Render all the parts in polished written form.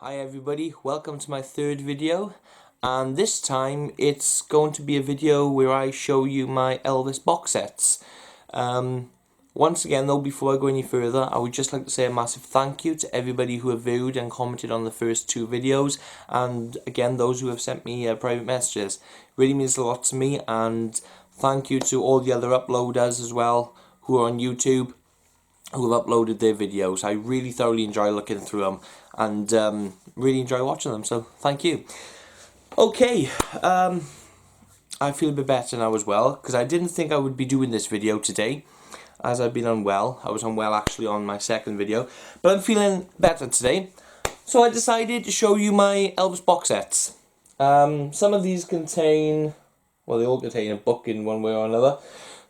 Hi everybody, welcome to my third video, and this time it's going to be a video where I show you my Elvis box sets. Once again though, before I go any further, I would just like to say a massive thank you to everybody who have viewed and commented on the first two videos, and again those who have sent me private messages. It really means a lot to me, and thank you to all the other uploaders as well who are on YouTube who have uploaded their videos. I really thoroughly enjoy looking through them and really enjoy watching them, so thank you. Okay, I feel a bit better now as well, because I didn't think I would be doing this video today as I've been unwell. I was unwell actually on my second video, but I'm feeling better today, so I decided to show you my Elvis box sets. Some of these contain, well, they all contain a book in one way or another,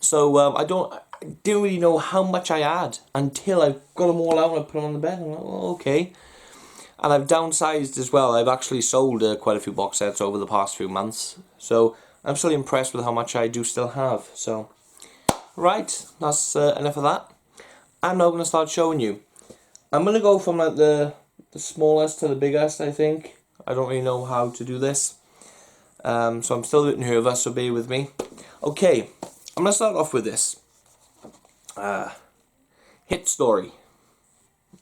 so I didn't really know how much I had until I got them all out and I put them on the bed. I'm like, well, okay. And I've downsized as well. I've actually sold quite a few box sets over the past few months, so I'm still impressed with how much I do still have. So, right, that's enough of that. I'm now going to start showing you. I'm going to go from like the smallest to the biggest, I think. I don't really know how to do this, so I'm still a bit nervous, so bear with me. Okay, I'm going to start off with this. Hitstory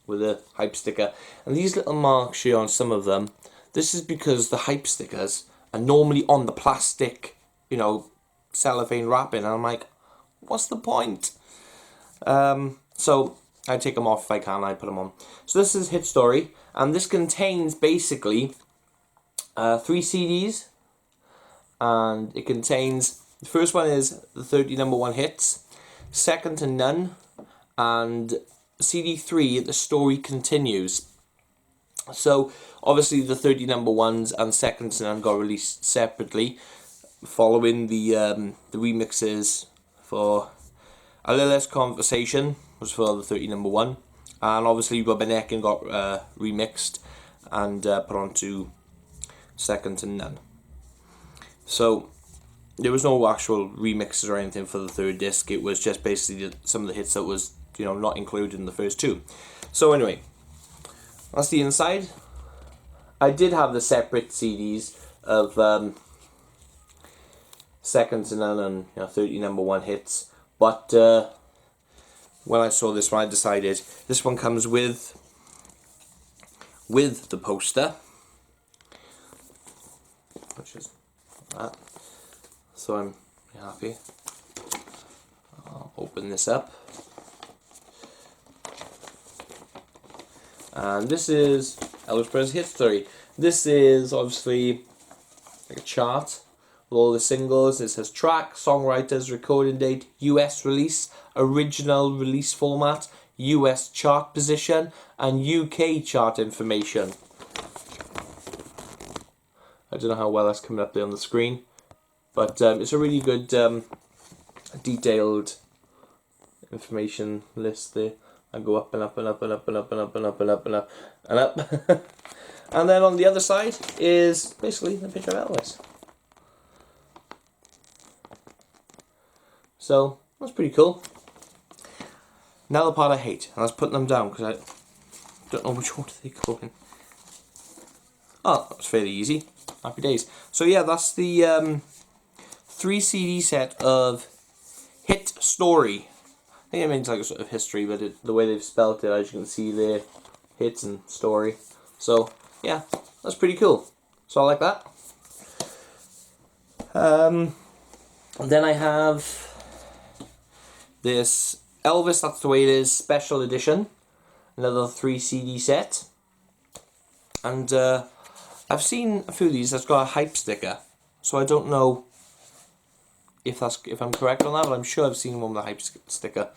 with a hype sticker, and these little marks here on some of them, this is because the hype stickers are normally on the plastic, you know, cellophane wrapping, and I'm like, what's the point? So I take them off if I can, I put them on. So this is Hitstory, and this contains basically 3 CDs, and it contains, the first one is the 30 #1 hits, Second to None, and CD3, The Story Continues. So obviously the 30 #1s and Second to None got released separately, following the remixes for A Little Less Conversation was for the 30 #1, and obviously Rubberneck got remixed and put onto Second to None. So there was no actual remixes or anything for the third disc. It was just basically some of the hits that was, you know, not included in the first two. So anyway, that's the inside. I did have the separate CDs of Second to None and 30 #1 hits, but when I saw this one, I decided this one comes with the poster, which is that. So I'm happy. I'll open this up. And this is Elvis Presley Hitstory. This is obviously like a chart with all the singles. It says track, songwriters, recording date, US release, original release format, US chart position, and UK chart information. I don't know how well that's coming up there on the screen, but it's a really good detailed information list there. I go up and up and up and up and up and up and up and up and up and up. And then on the other side is basically a picture of Elvis. So that's pretty cool. Now the part I hate, and that's putting them down because I don't know which order they go in. Oh, that was fairly easy. Happy days. So yeah, that's the 3 CD set of Hitstory. I think it means like a sort of history, but the way they've spelt it, as you can see there, hits and story. So yeah, that's pretty cool. So I like that. And then I have this Elvis, That's the Way It Is special edition, another 3 CD set. And I've seen a few of these that's got a hype sticker, so I don't know if I'm correct on that, but I'm sure I've seen one with a hype sticker,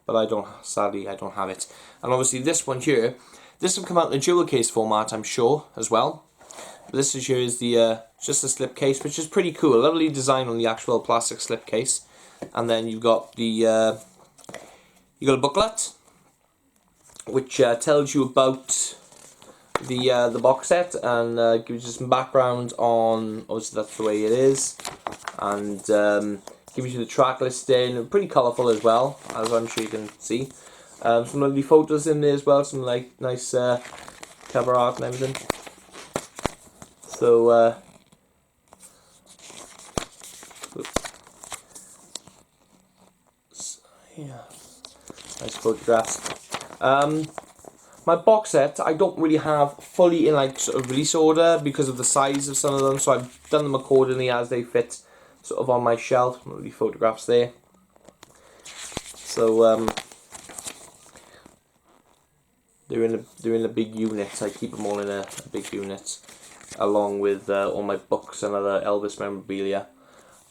but sadly I don't have it. And obviously this one here, this will come out in the jewel case format, I'm sure, as well. But this here is the just a slip case, which is pretty cool. A lovely design on the actual plastic slip case. And then you've got the you got a booklet, which tells you about the box set and gives you some background on, obviously That's the Way It Is, and gives you the track listing, pretty colourful as well, as I'm sure you can see. Some lovely photos in there as well, some like nice cover art and everything. So, yeah, nice photographs. My box set, I don't really have fully in like sort of release order because of the size of some of them, so I've done them accordingly as they fit sort of on my shelf. Not really photographs there. So they're in a big unit. I keep them all in a big unit, along with all my books and other Elvis memorabilia.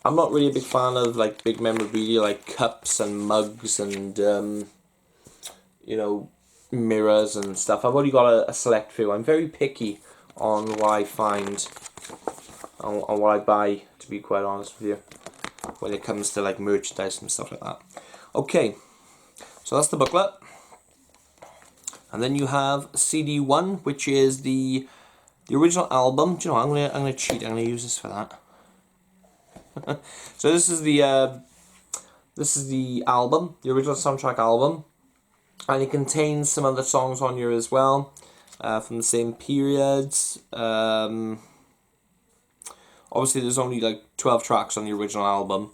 I'm not really a big fan of like big memorabilia like cups and mugs and you know, mirrors and stuff. I've only got a select few. I'm very picky on what I find, on what I buy, to be quite honest with you, when it comes to like merchandise and stuff like that. Okay, so that's the booklet. And then you have CD 1, which is the original album. Do you know what? I'm gonna cheat. I'm gonna use this for that. So this is the album, the original soundtrack album. And it contains some other songs on here as well, from the same periods. Obviously there's only like 12 tracks on the original album.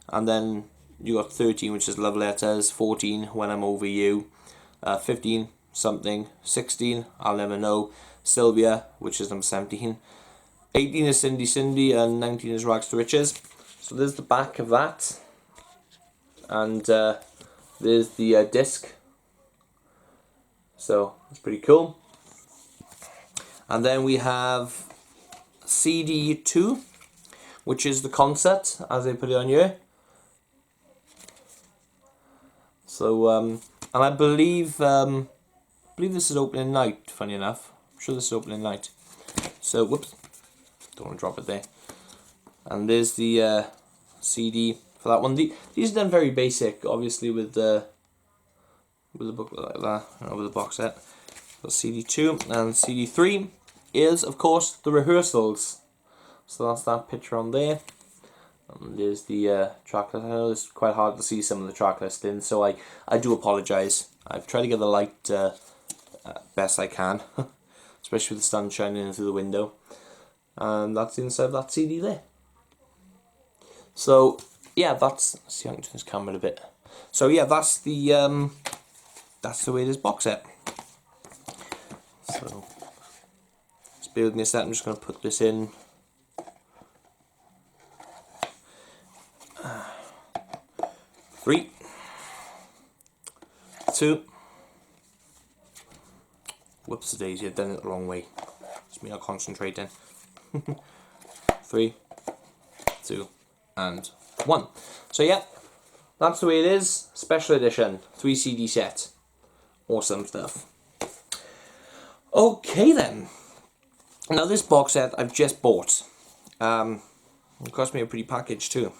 And then you got 13, which is Love Letters, 14, When I'm Over You, 15, Something, 16, I'll Never Know, Sylvia, which is number 17, 18 is Cindy Cindy, and 19 is Rags to Riches. So there's the back of that. And there's the disc. So that's pretty cool. And then we have CD 2, which is the concert, as they put it on here. So and I believe this is opening night. Funny enough, I'm sure this is opening night. So whoops, don't want to drop it there. And there's the CD for that one. These are done very basic, obviously, with the booklet like that, and with the box set. So CD 2 and CD 3 is, of course, the rehearsals. So that's that picture on there. And there's the track list. I know it's quite hard to see some of the track listing, so I do apologise. I've tried to get the light best I can, especially with the sun shining in through the window. And that's the inside of that CD there. So yeah, that's. Let's see, I can turn this camera a bit. So yeah, that's the way it is box set. So just bear with me a second. I'm just going to put this in. Three, two. Whoops, the daisy, I've done it the wrong way. It's me not concentrating. 3, 2, and 1. So yeah, that's the way it is. Special edition, 3 CD set. Awesome stuff. Okay then. Now this box set I've just bought. It cost me a pretty package too.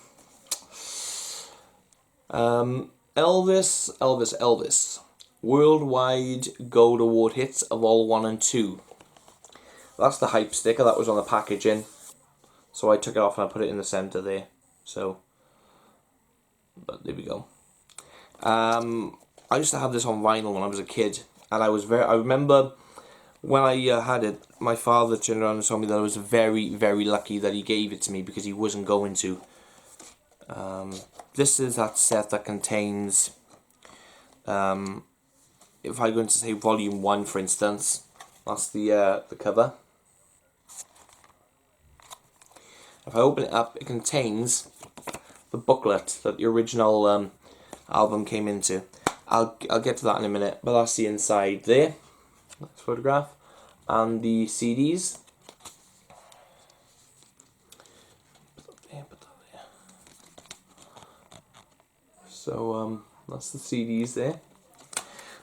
Elvis. Worldwide Gold Award Hits of Vol 1 and 2. That's the hype sticker that was on the packaging. So I took it off and I put it in the centre there. So, but there we go. I used to have this on vinyl when I was a kid, and I remember when I had it, my father turned around and told me that I was very, very lucky that he gave it to me because he wasn't going to. This is that set that contains, if I go into say volume 1 for instance, that's the cover. If I open it up, it contains the booklet that the original album came into. I'll get to that in a minute, but that's the inside there. Next photograph. And the CDs. So that's the CDs there.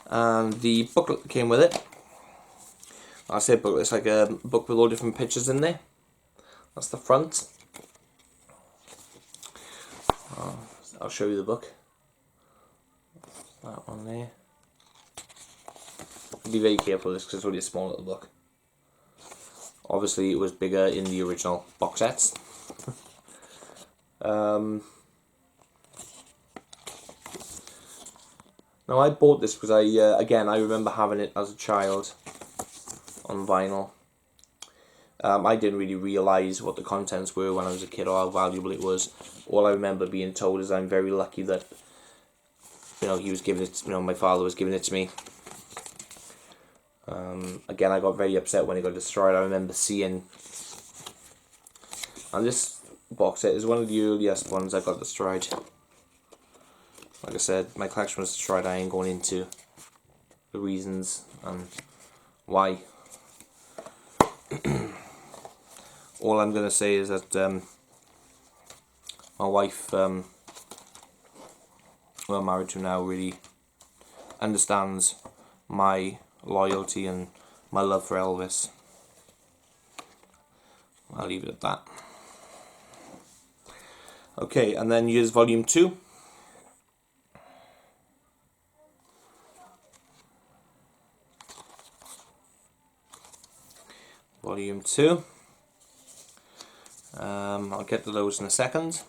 And the booklet that came with it. I say booklet, it's like a book with all different pictures in there. That's the front. I'll show you the book. That one there. Be very careful with this because it's only a small little book. Obviously it was bigger in the original box sets. Now I bought this because I remember having it as a child on vinyl. I didn't really realise what the contents were when I was a kid or how valuable it was. All I remember being told is I'm very lucky that, you know, he was giving it, you know, my father was giving it to me. Again, I got very upset when it got destroyed. I remember seeing, and this box set is one of the earliest ones that got destroyed. Like I said, my collection was destroyed. I ain't going into the reasons and why. All I'm going to say is that my wife, who I'm married to now, really understands my loyalty and my love for Elvis. I'll leave it at that. Okay, and then here's volume 2. Volume 2. I'll get to those in a second.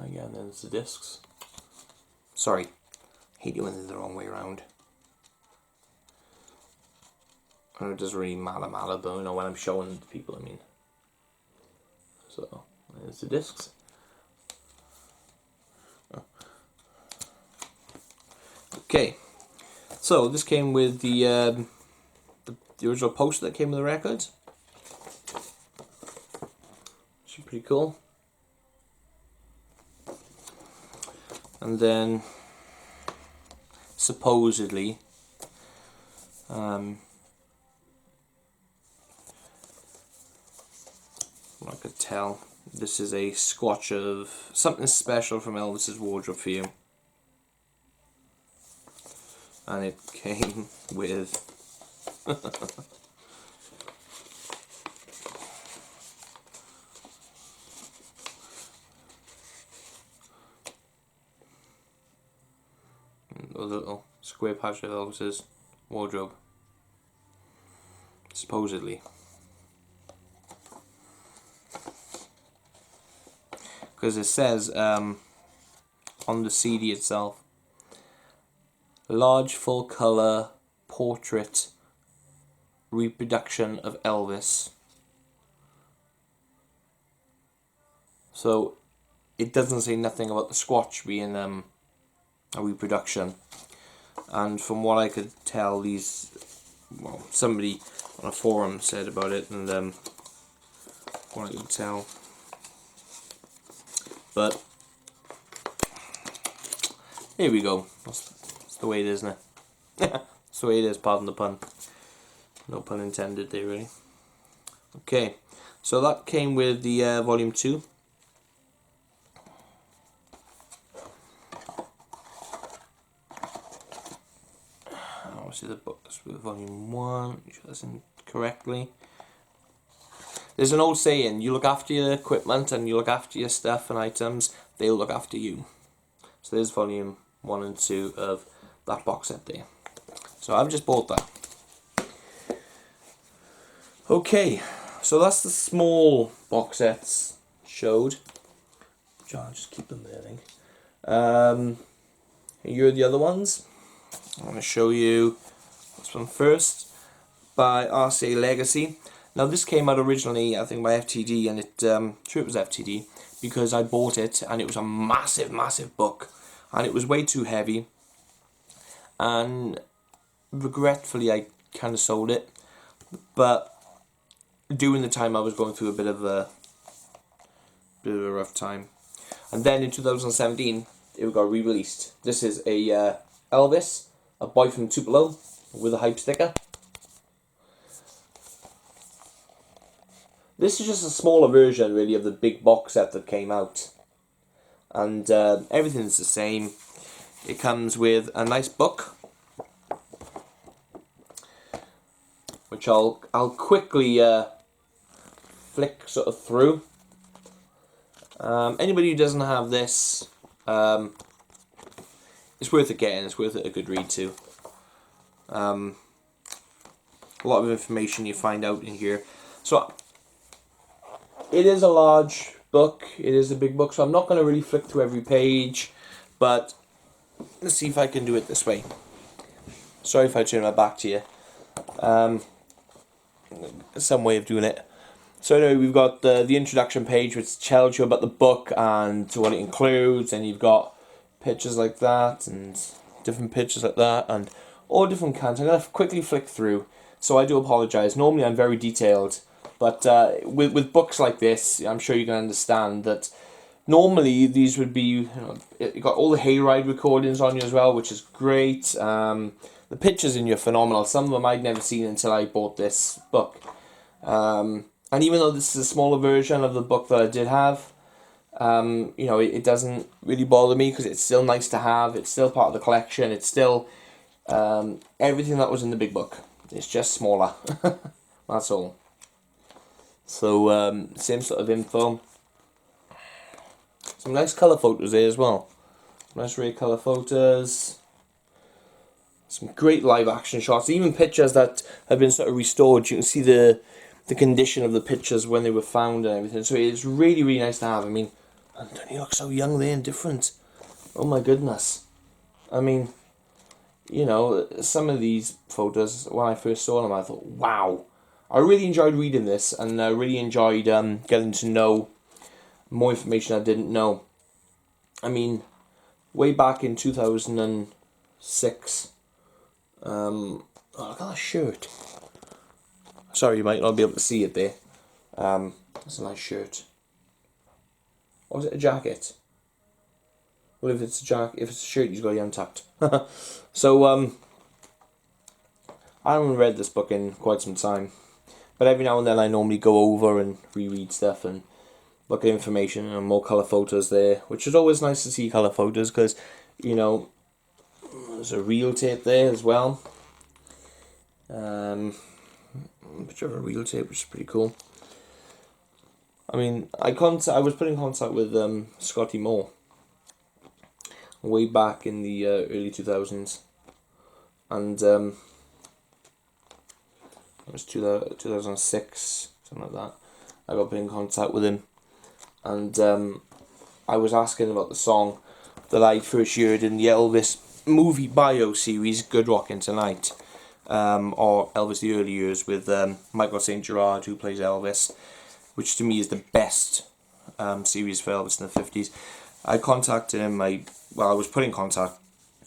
Yeah, and then there's the discs. Sorry, hate doing it the wrong way around. I know it doesn't really matter, but you know, when I'm showing people, I mean. So, there's the discs. Okay, so this came with the original poster that came with the record. Which is pretty cool. And then, supposedly, I could tell, this is a swatch of something special from Elvis's wardrobe for you. And it came with a little square patch of Elvis's wardrobe, supposedly. Because it says on the CD itself, large full colour portrait reproduction of Elvis. So it doesn't say nothing about the swatch being a reproduction. And from what I could tell, these, well, somebody on a forum said about it, and what I could tell. But here we go. That's the way it is, isn't it? That's the way it is, pardon the pun. No pun intended there, really. Okay, so that came with the volume 2. Obviously the book's with volume 1, make sure that's in correctly. There's an old saying, you look after your equipment and you look after your stuff and items, they'll look after you. So there's volume 1 and 2 of that box set there. So I've just bought that. Okay, so that's the small box sets showed. I'll just keep them there, I think. Here are the other ones. I'm going to show you this one first, by RCA Legacy. Now this came out originally, I think, by FTD, and sure it was FTD, because I bought it and it was a massive book, and it was way too heavy, and regretfully I kind of sold it. But during the time I was going through a bit of a rough time, and then in 2017 it got re-released. This is a Elvis, a boy from Tupelo, with a hype sticker. This is just a smaller version, really, of the big box set that came out. And everything's the same. It comes with a nice book, which I'll quickly flick sort of through. Anybody who doesn't have this, it's worth it getting. It's worth it a good read too. A lot of information you find out in here. So it is a large book, it is a big book, so I'm not going to really flick through every page, but let's see if I can do it this way. Sorry if I turn my back to you. Some way of doing it. So anyway, we've got the introduction page, which tells you about the book and what it includes, and you've got pictures like that and different pictures like that and all different kinds. I'm going to quickly flick through, so I do apologise. Normally I'm very detailed, but with books like this, I'm sure you can understand that normally these would be, you know, you got all the hayride recordings on you as well, which is great. The pictures in you are phenomenal. Some of them I'd never seen until I bought this book. And even though this is a smaller version of the book that I did have, you know, it doesn't really bother me because it's still nice to have. It's still part of the collection. It's still everything that was in the big book. It's just smaller. That's all. So, same sort of info. Some nice colour photos there as well. Nice rare colour photos. Some great live action shots. Even pictures that have been sort of restored. You can see the condition of the pictures when they were found and everything. So it's really, really nice to have. I mean, and he looks so young there and different. Oh my goodness. I mean, you know, some of these photos, when I first saw them, I thought, wow. I really enjoyed reading this, and I really enjoyed getting to know more information I didn't know. I mean, way back in 2006, oh, look at that shirt. Sorry, you might not be able to see it there. That's a nice shirt. Or is it a jacket? Well, if it's a jacket, if it's a shirt, you've got it untucked. So, I haven't read this book in quite some time, but every now and then I normally go over and reread stuff and look at information and more colour photos there, which is always nice to see colour photos because, you know, there's a reel tape there as well. Picture of a reel tape, which is pretty cool. I mean, I was put in contact with Scotty Moore way back in the early 2000s, and it was 2006, something like that. I got put in contact with him, and I was asking about the song that I first heard in the Elvis movie bio series, Good Rockin' Tonight. Or Elvis the Early Years with Michael St. Gerard, who plays Elvis, which to me is the best series for Elvis in the 50s. I contacted him, I was put in contact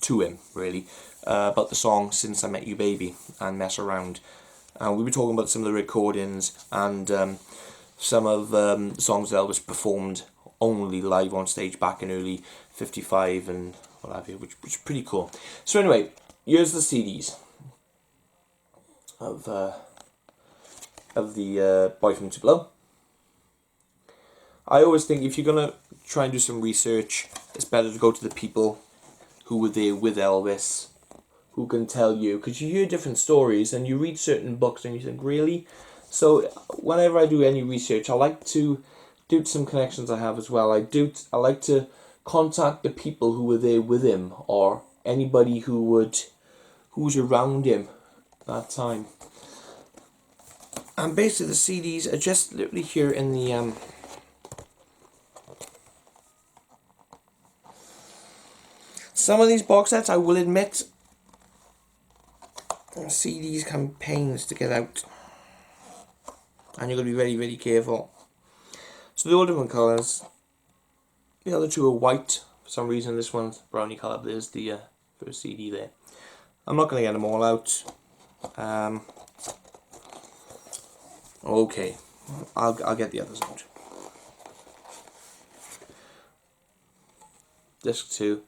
to him, really, about the song Since I Met You Baby and Mess Around. We were talking about some of the recordings and some of the songs that Elvis performed only live on stage back in early 55 and what have you, which is pretty cool. So anyway, here's the CDs of the Boy from Tupelo. I always think if you're going to try and do some research, it's better to go to the people who were there with Elvis, who can tell you, because you hear different stories and you read certain books and you think, really? So whenever I do any research, I like to, due to some connections I have as well, I like to contact the people who were there with him or anybody who was around him that time. And basically the CDs are just literally here in the some of these box sets, I will admit, CDs can be pains to get out, and you're going to be very, very careful. So they're all different colours. The other two are white for some reason. This one's brownie colour. There's the first CD there. I'm not going to get them all out. Okay, I'll get the others out. Disc 2.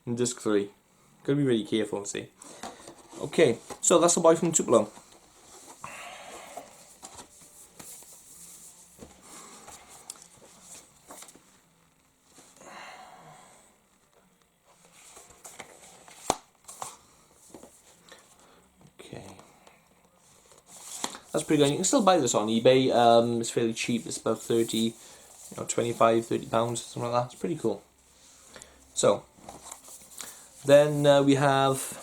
And disc 3. Gotta be really careful, see. Okay, so that's the Boy from Tupelo. Okay. That's pretty good. You can still buy this on eBay. It's fairly cheap. It's about 30, 25, 30 pounds, something like that. It's pretty cool. So, then we have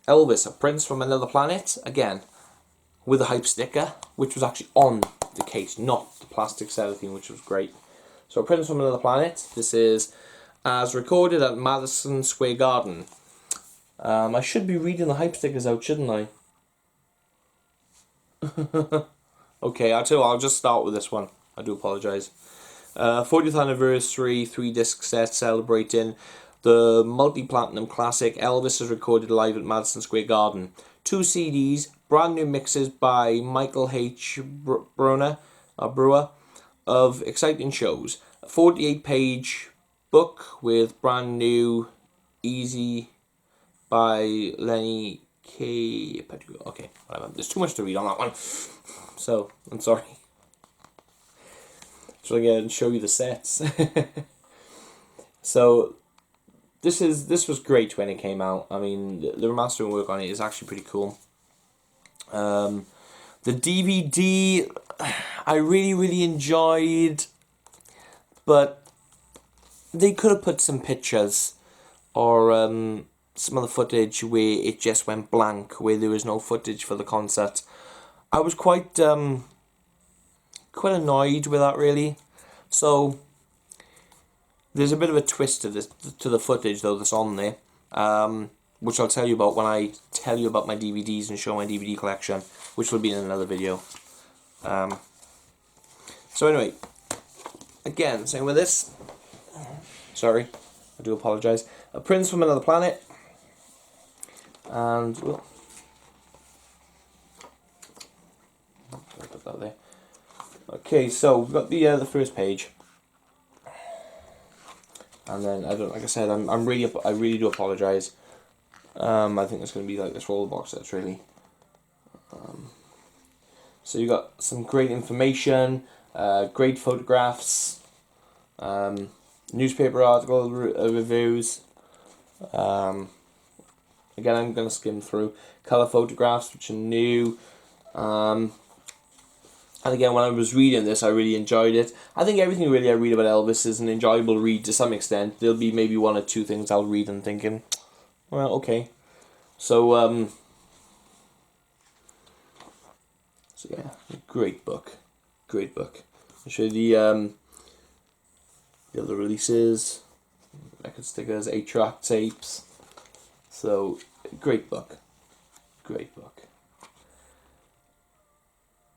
Elvis, a Prince from Another Planet. Again, with a hype sticker, which was actually on the case, not the plastic cellophane, which was great. So Prince from Another Planet, this is as recorded at Madison Square Garden. I should be reading the hype stickers out, shouldn't I? Okay, I'll tell you what, I'll just start with this one. I do apologise. 40th anniversary 3-disc set celebrating the multi-platinum classic Elvis is recorded live at Madison Square Garden. 2 CDs, brand new mixes by Michael H. Brewer of exciting shows. A 48-page book with brand new Easy by Lenny K. Okay, whatever. There's too much to read on that one, so I'm sorry. So again, show you the sets. So this was great when it came out. I mean, the remastering work on it is actually pretty cool. The DVD I really enjoyed, but they could have put some pictures or some other footage where it just went blank, where there was no footage for the concert. I was quite annoyed with that, really. So there's a bit of a twist to the footage though that's on there, which I'll tell you about when I tell you about my DVDs and show my DVD collection, which will be in another video. So anyway, again, same with this. Sorry, I do apologise. A Prince from Another Planet, and well, I'll put that there. Okay, so we've got the first page, and then I really do apologise. I think it's going to be like this for all the box sets, really. So you got some great information, great photographs, newspaper article reviews. Again, I'm going to skim through color photographs, which are new. And again, when I was reading this, I really enjoyed it. I think everything really I read about Elvis is an enjoyable read to some extent. There'll be maybe 1 or 2 things I'll read and thinking, well, okay. So yeah, great book. I'll show you the other releases, record stickers, 8-track tapes. So, great book.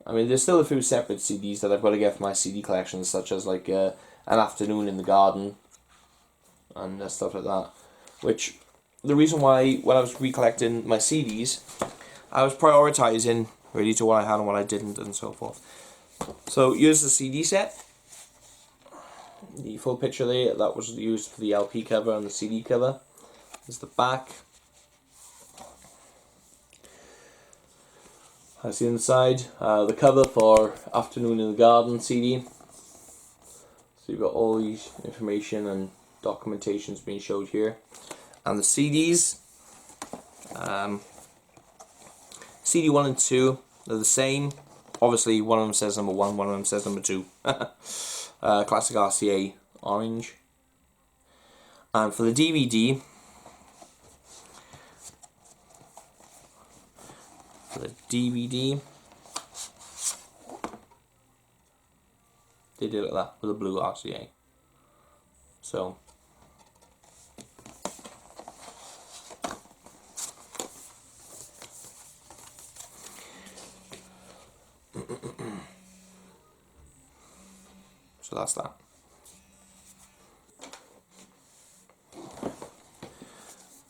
I mean, there's still a few separate CDs that I've got to get for my CD collection, such as like An Afternoon in the Garden and stuff like that. Which, the reason why when I was recollecting my CDs, I was prioritising really to what I had and what I didn't and so forth. So here's the CD set. The full picture there, that was used for the LP cover and the CD cover. There's the back. That's the inside. The cover for Afternoon in the Garden CD. So you've got all these information and documentations being showed here. And the CDs. CD 1 and 2, they're the same. Obviously, one of them says number 1, one of them says number 2. Classic RCA orange. And for the DVD, they did it like that with a blue RCA. So so that's that.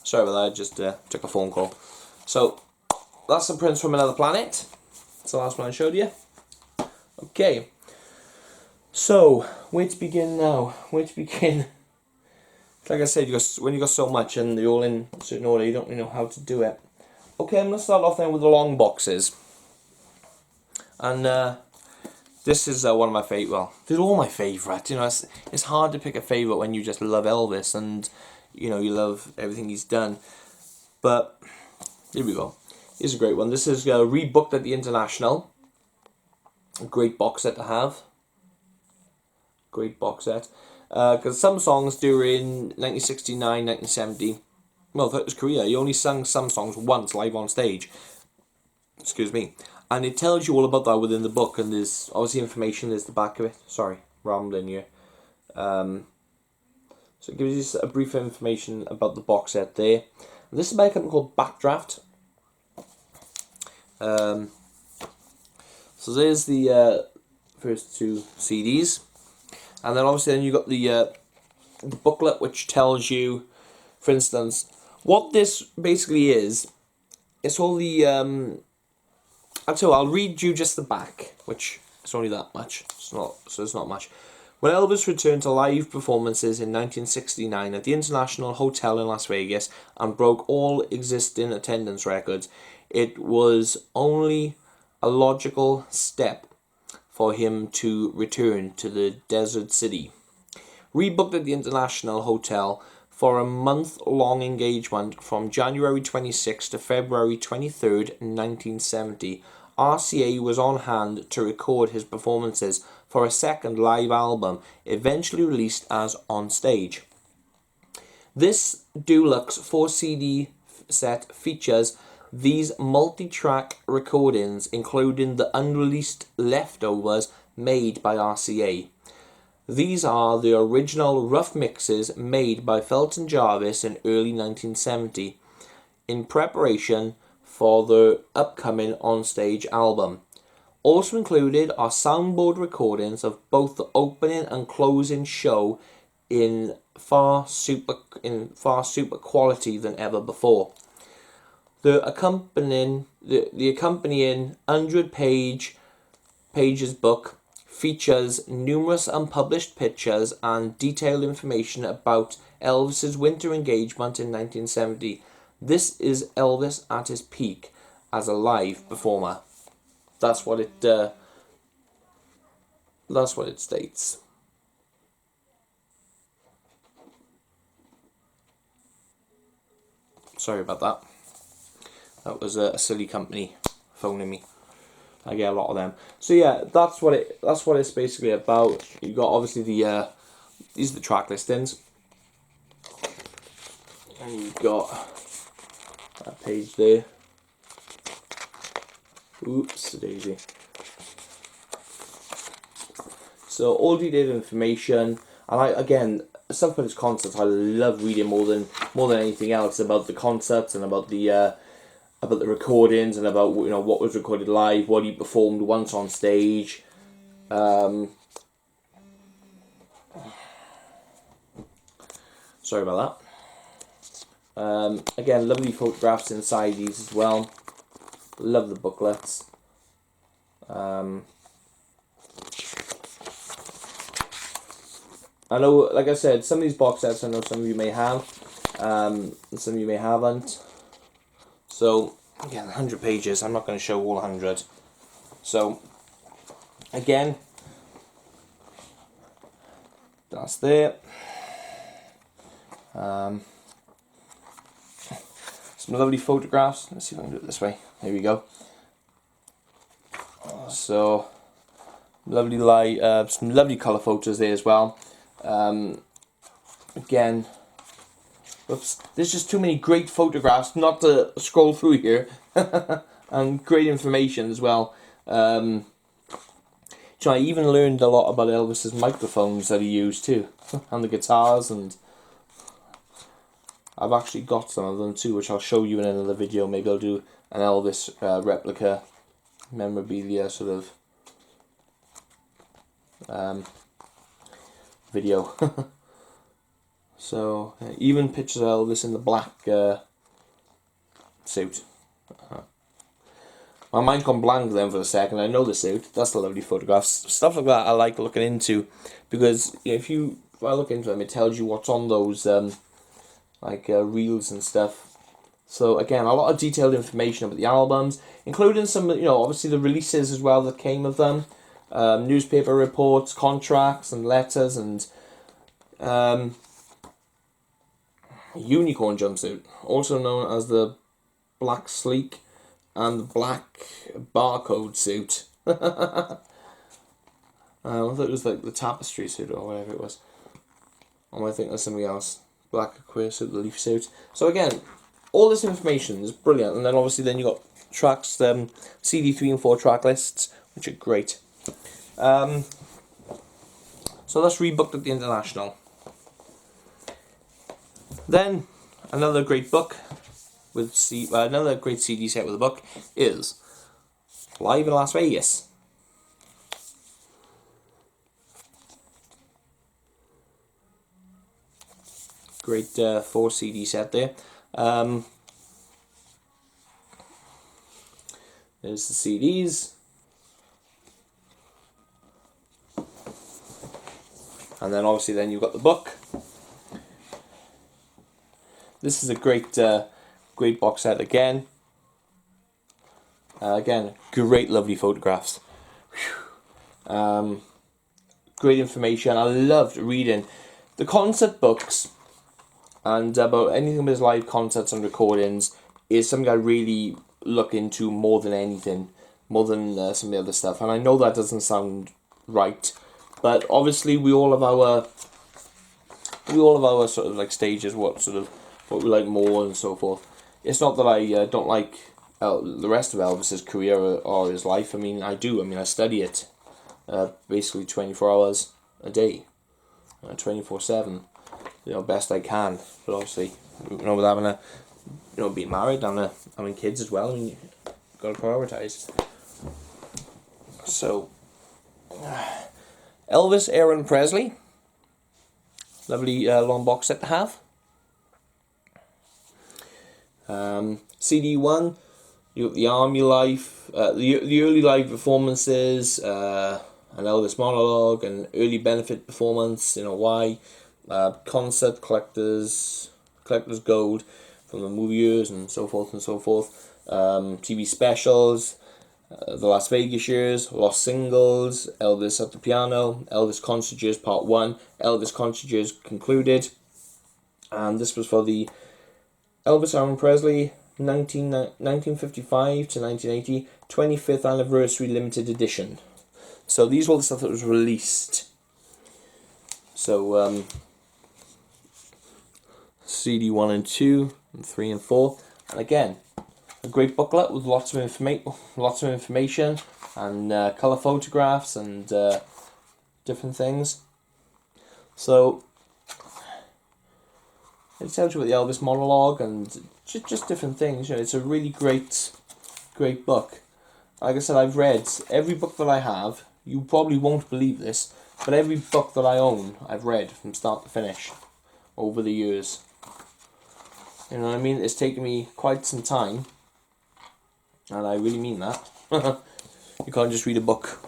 Sorry about that, I just took a phone call. So that's the Prince from Another Planet. That's the last one I showed you. Okay. So, where to begin now? Like I said, when you got so much and they're all in a certain order, you don't really know how to do it. Okay, I'm going to start off then with the long boxes. And this is one of my favourite. Well, they're all my favourite. You know, it's hard to pick a favourite when you just love Elvis and you know you love everything he's done. But here we go. Here's a great one. This is rebooked at the International. A great box set to have. Great box set. Because some songs during 1969, 1970, well, throughout his career, he only sang some songs once live on stage. Excuse me. And it tells you all about that within the book, and there's obviously information, there's the back of it. Sorry, rambling here. So it gives you a brief information about the box set there. And this is by a company called Backdraft. So there's the first two CDs, and then obviously then you got the booklet, which tells you, for instance, what this basically is. It's all the I'll read you just the back, which is only that much. It's not much. When Elvis returned to live performances in 1969 at the International Hotel in Las Vegas and broke all existing attendance records, it was only a logical step for him to return to the desert city. Rebooked at the International Hotel for a month-long engagement from January 26 to February 23rd, 1970, RCA was on hand to record his performances for a second live album, eventually released as On Stage. This deluxe 4-CD set features these multi-track recordings, including the unreleased leftovers made by RCA. These are the original rough mixes made by Felton Jarvis in early 1970 in preparation for the upcoming On-Stage album. Also included are soundboard recordings of both the opening and closing show in far super quality than ever before. The accompanying 100 pages book features numerous unpublished pictures and detailed information about Elvis's winter engagement in 1970. This is Elvis at his peak as a live performer. That's what it states. Sorry about that. That was a silly company phoning me. I get a lot of them. So yeah, that's what it's basically about. You got obviously the these are the track listings, and you've got that page there. Oops, daisy. So all detailed information, and again, stuff about his concerts, I love reading more than anything else about the concerts and about the recordings and about what was recorded live, what he performed once on stage. Sorry about that. Again, lovely photographs inside these as well. Love the booklets. I know, like I said, some of these box sets I know some of you may have, and some of you may haven't. So, again, 100 pages, I'm not going to show all 100. So, again, that's there. Some lovely photographs. Let's see if I can do it this way. There we go. So, lovely light, some lovely colour photos there as well. Again, whoops, there's just too many great photographs not to scroll through here. And great information as well. I even learned a lot about Elvis's microphones that he used too, and the guitars, and I've actually got some of them too, which I'll show you in another video. Maybe I'll do an Elvis replica memorabilia sort of video. So even pictures of Elvis in the black suit. My mind gone blank then for a second. I know the suit. That's the lovely photographs. Stuff like that I like looking into, because if I look into them, it tells you what's on those reels and stuff. So again, a lot of detailed information about the albums, including some, obviously the releases as well that came of them, newspaper reports, contracts and letters, and unicorn jumpsuit, also known as the black sleek and the black barcode suit. I thought it was like the tapestry suit or whatever it was. I think there's something else. Black aquarius suit, the leaf suit. So again, all this information is brilliant, and then obviously then you got tracks, CD 3 and 4 track lists, which are great. So that's rebooked at the International. Then another great book with another great CD set with a book is Live in Las Vegas. Great 4 CD set there. There's the CDs. And then obviously then you've got the book. This is a great great box set again. Again, great lovely photographs. Great information. I loved reading the concert books and about anything with live concerts and recordings is something I really look into more than anything, more than some of the other stuff. And I know that doesn't sound right, but obviously we all have our sort of like stages, what we like more and so forth. It's not that I don't like the rest of Elvis's career or his life. I mean, I do. I mean, I study it basically 24 hours a day, 24/7. You know, best I can. But obviously, you know, with having a, you know, being married and having kids as well, I mean, you've got to prioritize. So, Elvis, Aaron, Presley. Lovely long box set to have. CD1, you got the Army Life, the early live performances, an Elvis monologue, an early benefit performance, you know why, concert collectors gold from the movie years and so forth and so forth, TV specials, the Las Vegas years, lost singles, Elvis at the piano, Elvis concert years part 1, Elvis concert years concluded, and this was for the Elvis Aaron Presley 1955 to 1980 25th anniversary limited edition. So these were all the stuff that was released. So CD 1 and 2 and 3 and 4, and again a great booklet with lots of information and color photographs and different things. So it tells you about the Elvis monologue and just different things. You know, it's a really great book. Like I said, I've read every book that I have. You probably won't believe this, but every book that I own, I've read from start to finish over the years. You know what I mean? It's taken me quite some time, and I really mean that. You can't just read a book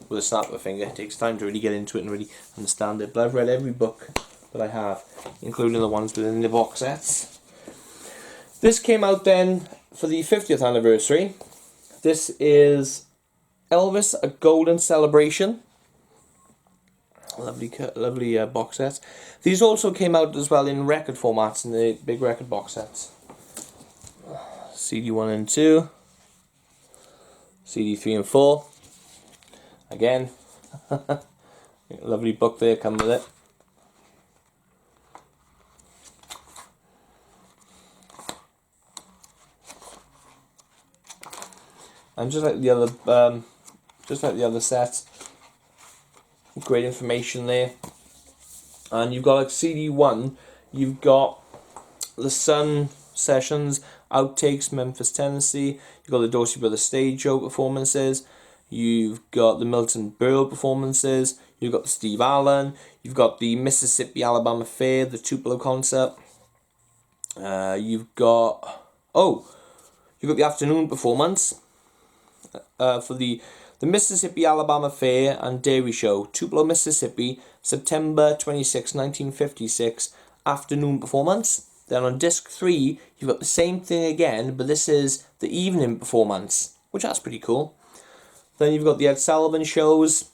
with a snap of a finger. It takes time to really get into it and really understand it. But I've read every book that I have, including the ones within the box sets. This came out then for the 50th anniversary. This is Elvis, A Golden Celebration. Lovely box sets. These also came out as well in record formats in the big record box sets. CD 1 and 2. CD 3 and 4. Again, lovely book there, come with it. And just like the other sets, great information there. And you've got like CD1, you've got the Sun Sessions, Outtakes, Memphis, Tennessee. You've got the Dorsey Brothers Stage Show performances. You've got the Milton Berle performances. You've got the Steve Allen. You've got the Mississippi Alabama Fair, the Tupelo concert. You've got the afternoon performance for the Mississippi Alabama Fair and Dairy Show, Tupelo, Mississippi, September 26, 1956, afternoon performance. Then on disc 3, you've got the same thing again, but this is the evening performance, which that's pretty cool. Then you've got the Ed Sullivan shows,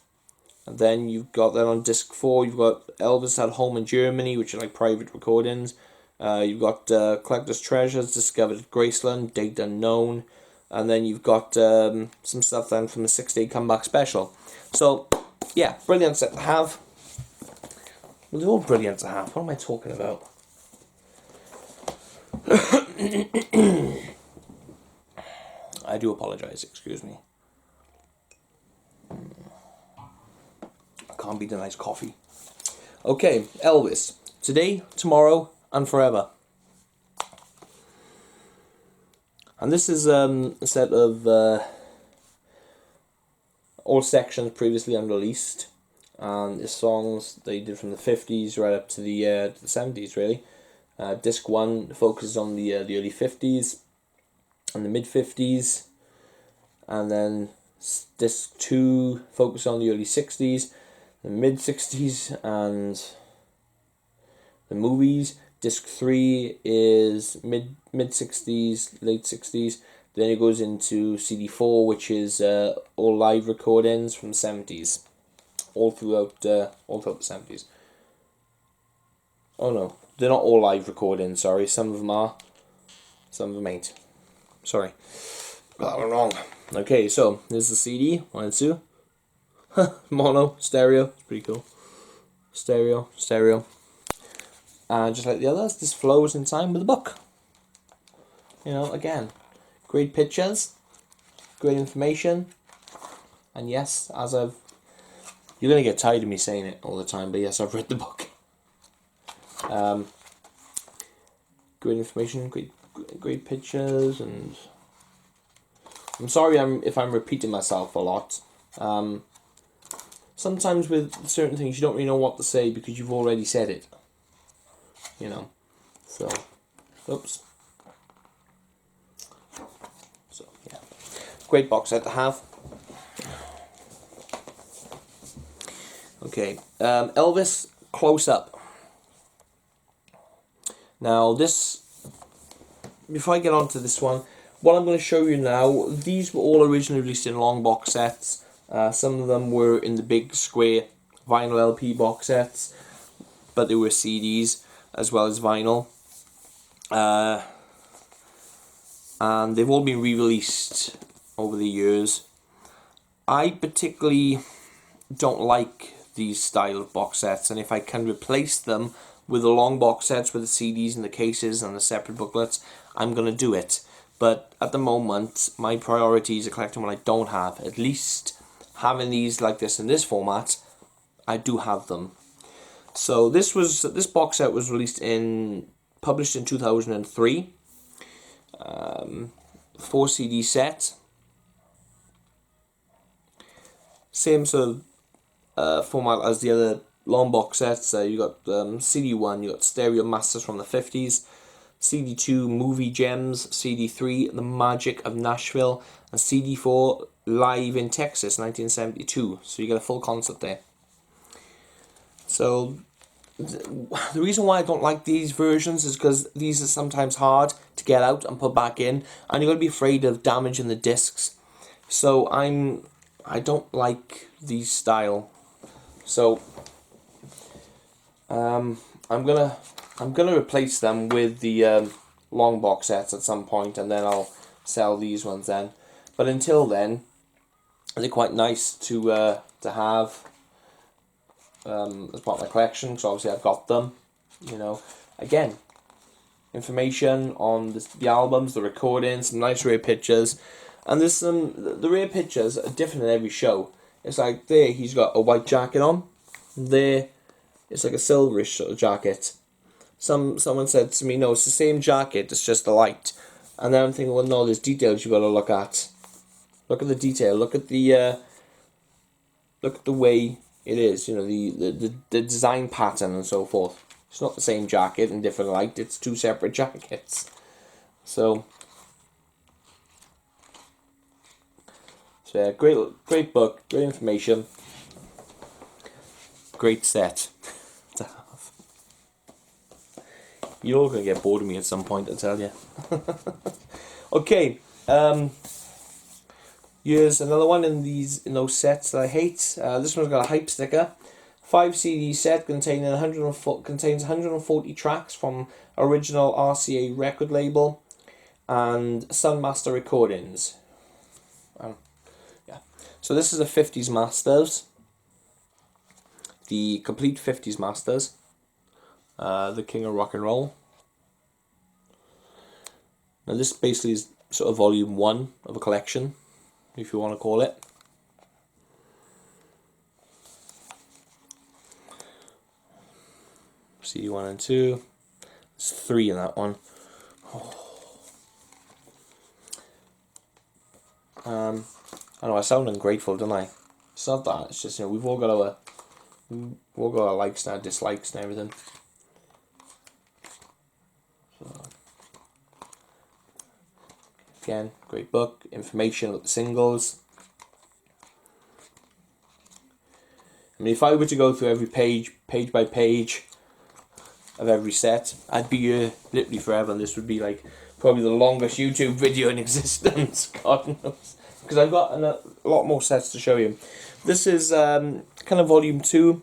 and then you've got then on disc 4, you've got Elvis at Home in Germany, which are like private recordings. You've got Collector's Treasures, Discovered at Graceland, Date Unknown. And then you've got some stuff then from the 6-day comeback special. So, yeah, brilliant set to have. Well, they're all brilliant to have. What am I talking about? I do apologize, excuse me. Can't beat a nice coffee. Okay, Elvis. Today, tomorrow, and forever. And this is a set of all sections previously unreleased. And it's songs they did from the 50s right up to the 70s, really. Disc 1 focuses on the early 50s and the mid 50s. And then disc 2 focuses on the early 60s, the mid 60s, and the movies. Disc 3 is mid 60s, late 60s. Then it goes into CD 4, which is all live recordings from the 70s. All throughout the 70s. Oh no, they're not all live recordings, sorry. Some of them are, some of them ain't. Sorry, got that one wrong. Okay, so there's the CD, 1 and 2. Mono, stereo, it's pretty cool. Stereo. And just like the others, this flows in time with the book. You know, again, great pictures, great information, and yes, you're going to get tired of me saying it all the time, but yes, I've read the book. Great information, great pictures, and I'm sorry if I'm repeating myself a lot. Sometimes with certain things you don't really know what to say because you've already said it. You know, so, oops. So, yeah. Great box set to have. Okay, Elvis Close-Up. Now this, before I get on to this one, what I'm going to show you now, these were all originally released in long box sets. Some of them were in the big square vinyl LP box sets, but they were CDs as well as vinyl. And they've all been re-released over the years. I particularly don't like these style of box sets, and if I can replace them with the long box sets with the CDs and the cases and the separate booklets, I'm going to do it. But at the moment, my priorities are collecting what I don't have. At least having these like this in this format, I do have them. So this box set was published in 2003. 4 CD set. Same sort of format as the other long box sets. You got CD1, you got Stereo Masters from the 50s, CD2 Movie Gems, CD3 The Magic of Nashville, and CD4 Live in Texas 1972. So you get a full concert there. So the reason why I don't like these versions is because these are sometimes hard to get out and put back in, and you're going to be afraid of damaging the discs. So I don't like these style. So I'm gonna replace them with the long box sets at some point, and then I'll sell these ones then. But until then, they're quite nice to have as part of my collection, because obviously I've got them. You know, again, information on the albums, the recordings, some nice rare pictures, and there's the rare pictures are different in every show. It's like there he's got a white jacket on, there it's like a silverish sort of jacket. Someone said to me, no, it's the same jacket, it's just the light. And then I'm thinking, well, no, there's details you've got to look at. Look at the detail. Look at the way it is. You know, the design pattern and so forth. It's not the same jacket in different light. It's 2 separate jackets. So yeah, great book, great information, great set to have. You're all gonna get bored of me at some point, I tell you. Okay, here's another one in those sets that I hate. This one's got a hype sticker. 5 CD set containing 140 tracks from original RCA record label and Sun Master recordings. Yeah. So this is a 50s Masters. The complete 50s Masters. The King of Rock and Roll. Now this basically is sort of volume 1 of a collection, if you want to call it. CD 1 and 2. There's 3 in that one. I know I sound ungrateful, don't I? It's not that. It's just, you know, we've all got our likes and our dislikes and everything. So, again, great book. Information about the singles. I mean, if I were to go through every page by page of every set, I'd be here literally forever, and this would be like probably the longest YouTube video in existence. God knows, because I've got a lot more sets to show you. This is kind of volume 2.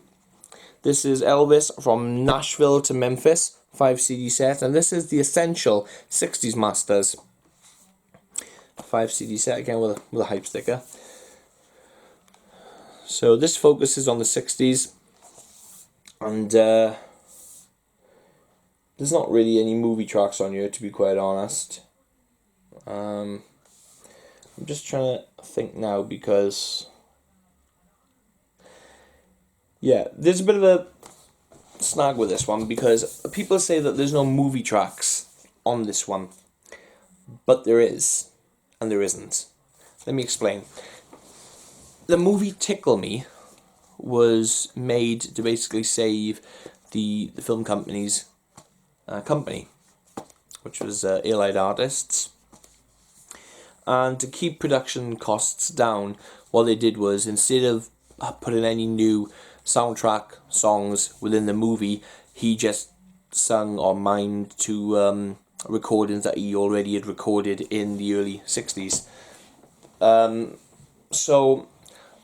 This is Elvis from Nashville to Memphis, 5 CD set, and this is the Essential 60s Masters 5 CD set, again with a hype sticker. So this focuses on the 60s, and there's not really any movie tracks on here, to be quite honest. I'm just trying to think now, because yeah, there's a bit of a snag with this one, because people say that there's no movie tracks on this one, but there is, and there isn't. Let me explain. The movie Tickle Me was made to basically save the film company's company, which was Allied Artists. And to keep production costs down, what they did was, instead of putting any new soundtrack songs within the movie, he just sung or mimed to recordings that he already had recorded in the early 60s. So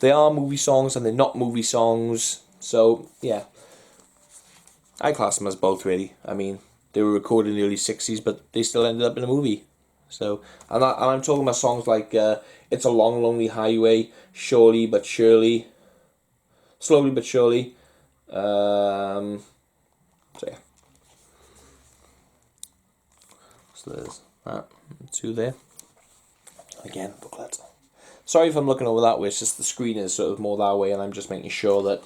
they are movie songs and they're not movie songs. So yeah, I class them as both, really. I mean, they were recorded in the early 60s, but they still ended up in a movie. So, and I'm talking about songs like It's a Long Lonely Highway, Surely But Surely, Slowly But Surely. So yeah. So there's that, 2 there. Again, booklet. Sorry if I'm looking over that way, it's just the screen is sort of more that way, and I'm just making sure that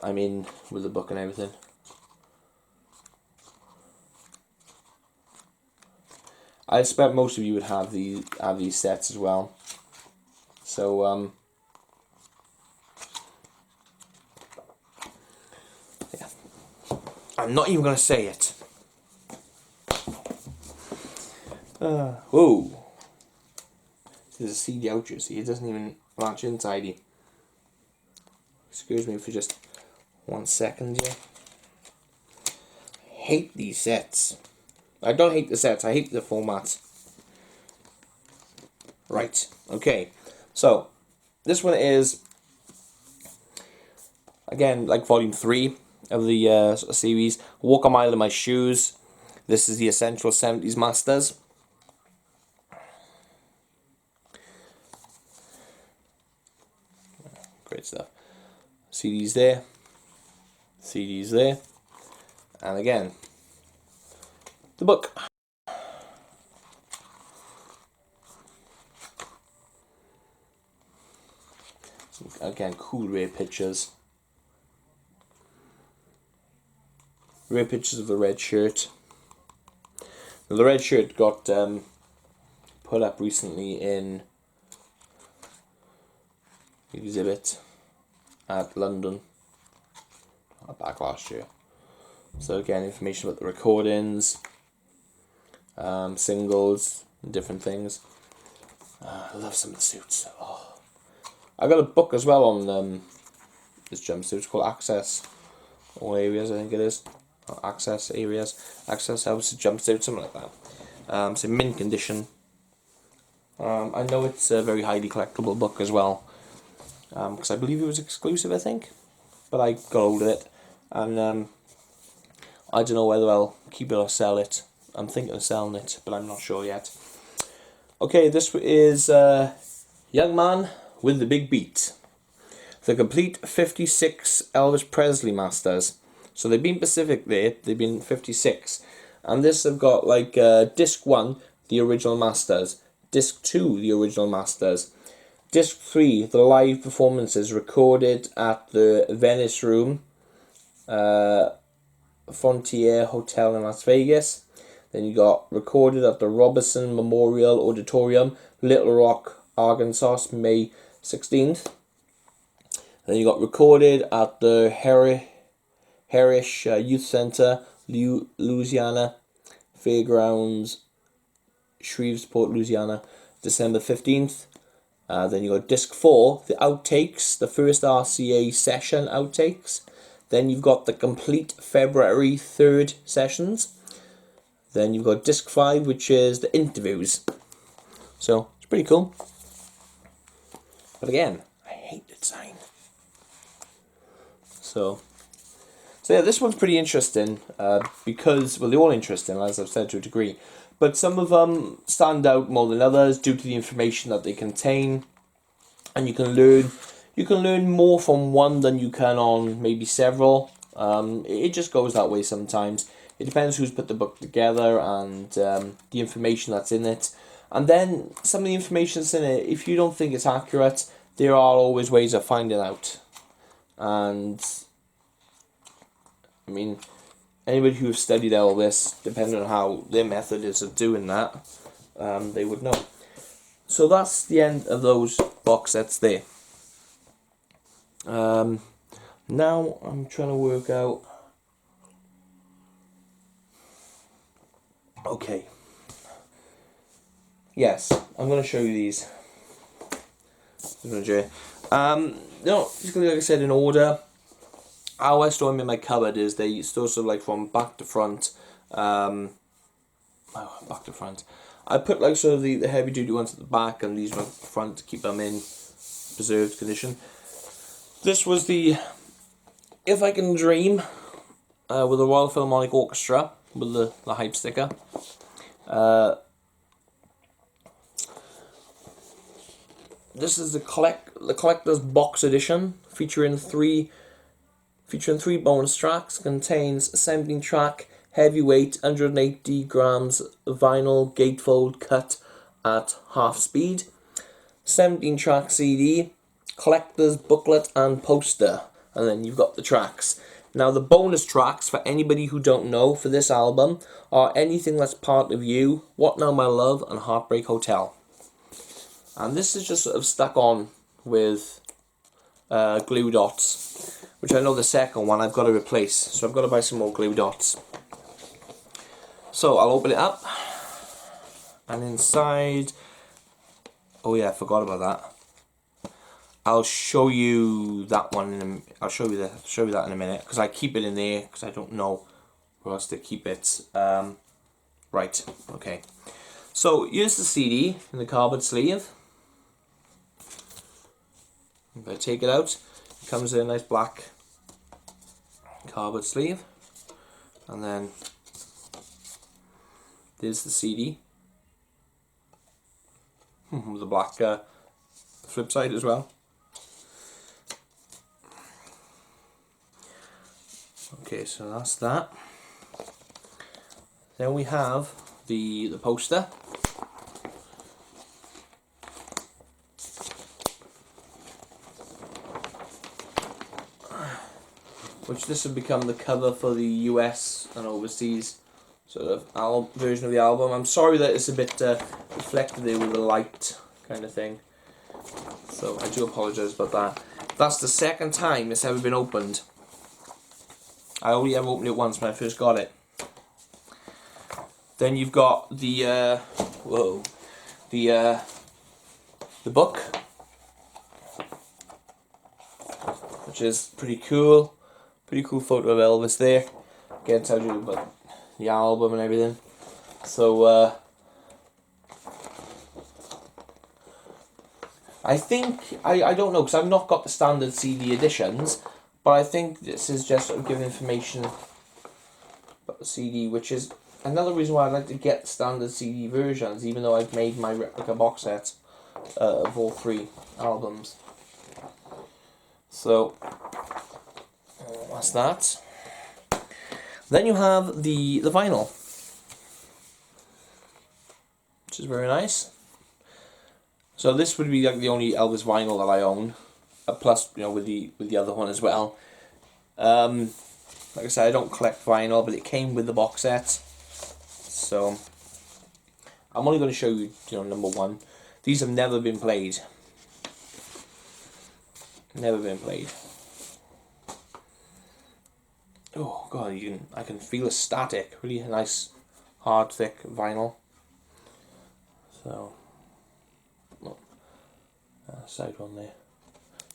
I'm in with the book and everything. I expect most of you would have these sets as well. So yeah, I'm not even gonna say it. Whoa. There's a CD out, you see, it doesn't even latch in tidy. Excuse me for just 1 second here. I hate these sets. I don't hate the sets, I hate the formats. Right, okay. So, this one is, again, like volume 3 of the series. Walk a Mile in My Shoes. This is the Essential 70s Masters. Great stuff. CDs there, CDs there, and again, the book. Some, again, cool rare pictures. Rare pictures of the red shirt. Now, the red shirt got put up recently in exhibit at London back last year. So again, information about the recordings, singles, and different things. I love some of the suits. Oh. I got a book as well on this jumpsuit. It's called Access All Areas, I think it is. Or Access Areas, Access House Jumpsuit, something like that. It's in mint condition. I know it's a very highly collectible book as well. Because I believe it was exclusive, I think, but I got hold of it, and I don't know whether I'll keep it or sell it. I'm thinking of selling it, but I'm not sure yet. Okay, this is Young Man with the Big Beat, the complete 56 Elvis Presley Masters. So they've been Pacific there, they've been 56, and this have got like disc 1 the original masters. Disc 2, the original masters. Disc 3, the live performances recorded at the Venice Room, Frontier Hotel in Las Vegas. Then you got recorded at the Robertson Memorial Auditorium, Little Rock, Arkansas, May 16th. Then you got recorded at the Harish Youth Center, Louisiana, Fairgrounds, Shreveport, Louisiana, December 15th. Then you got disc 4, the outtakes, the first RCA session outtakes. Then you've got the complete February 3rd sessions. Then you've got disc 5, which is the interviews. So it's pretty cool. But again, I hate the design. So yeah, this one's pretty interesting because, well, they're all interesting, as I've said to a degree. But some of them stand out more than others due to the information that they contain, and you can learn more from one than you can on maybe several. It just goes that way sometimes. It depends who's put the book together and the information that's in it. And then some of the information that's in it, if you don't think it's accurate, there are always ways of finding out. And I mean, anybody who has studied Elvis, depending on how their method is of doing that, they would know. So that's the end of those box sets there. Now I'm trying to work out. Okay. Yes, I'm going to show you these. Basically, like I said, in order. How I store them in my cupboard is they store sort of like from back to front. Back to front. I put like sort of the heavy duty ones at the back and these ones at the front to keep them in preserved condition. This was the If I Can Dream with the Royal Philharmonic Orchestra with the hype sticker. This is the collector's box edition featuring three bonus tracks. Contains a 17-track heavyweight 180 grams vinyl gatefold cut at half speed, 17-track CD, collector's booklet and poster, and then you've got the tracks. Now the bonus tracks, for anybody who don't know, for this album are Anything That's Part of You, What Now My Love, and Heartbreak Hotel. And this is just sort of stuck on with glue dots, which I know the second one I've got to replace, so I've got to buy some more glue dots. So I'll open it up, and inside, oh yeah, I forgot about that. I'll show you that one. I'll show you that in a minute, because I keep it in there because I don't know where else to keep it. Right, okay. So here's the CD in the cardboard sleeve. If I take it out, it comes in a nice black cardboard sleeve, and then there's the CD with the black flip side as well. Okay, so that's that. Then we have the poster. Which this would become the cover for the US and overseas sort of version of the album. I'm sorry that it's a bit reflected there with the light kind of thing. So I do apologise about that. That's the second time it's ever been opened. I only ever opened it once when I first got it. Then you've got the book, which is pretty cool. Pretty cool photo of Elvis there. Again, tells you about the album and everything. So I think I don't know, because I've not got the standard CD editions, but I think this is just sort of giving information about the CD, which is another reason why I'd like to get the standard CD versions, even though I've made my replica box set of all three albums. So that's that. Then you have the vinyl. which is very nice. So this would be like the only Elvis vinyl that I own, plus with the other one as well. Like I said, I don't collect vinyl, but it came with the box set. So I'm only going to show you, number one. These have never been played. Never been played. Oh god, I can feel the static. Really nice, hard, thick vinyl. So, side one there.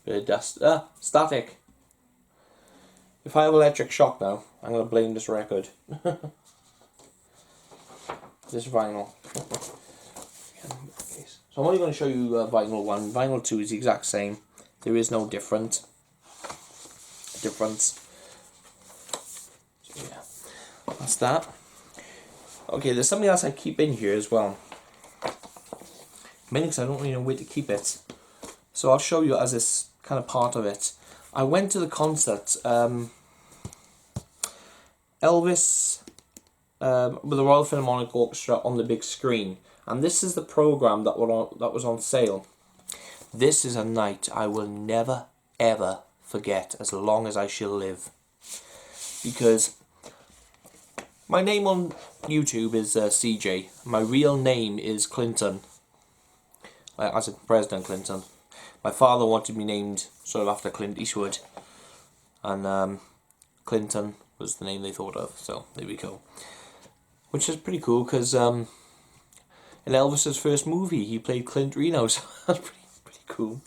Bit of dust. Static. If I have electric shock now, I'm gonna blame this record. This vinyl. So I'm only going to show you vinyl 1. Vinyl 2 is the exact same. There is no difference. So yeah, that's that. Okay, there's something else I keep in here as well. Mainly because I don't really know where to keep it. So I'll show you as this kind of part of it. I went to the concert. Elvis with the Royal Philharmonic Orchestra on the big screen. And this is the program that was on sale. This is a night I will never ever forget as long as I shall live. Because my name on YouTube is CJ. My real name is Clinton. As in President Clinton. My father wanted me named sort of after Clint Eastwood. And Clinton was the name they thought of. So there we go. Which is pretty cool because in Elvis's first movie he played Clint Reno, so that's pretty cool.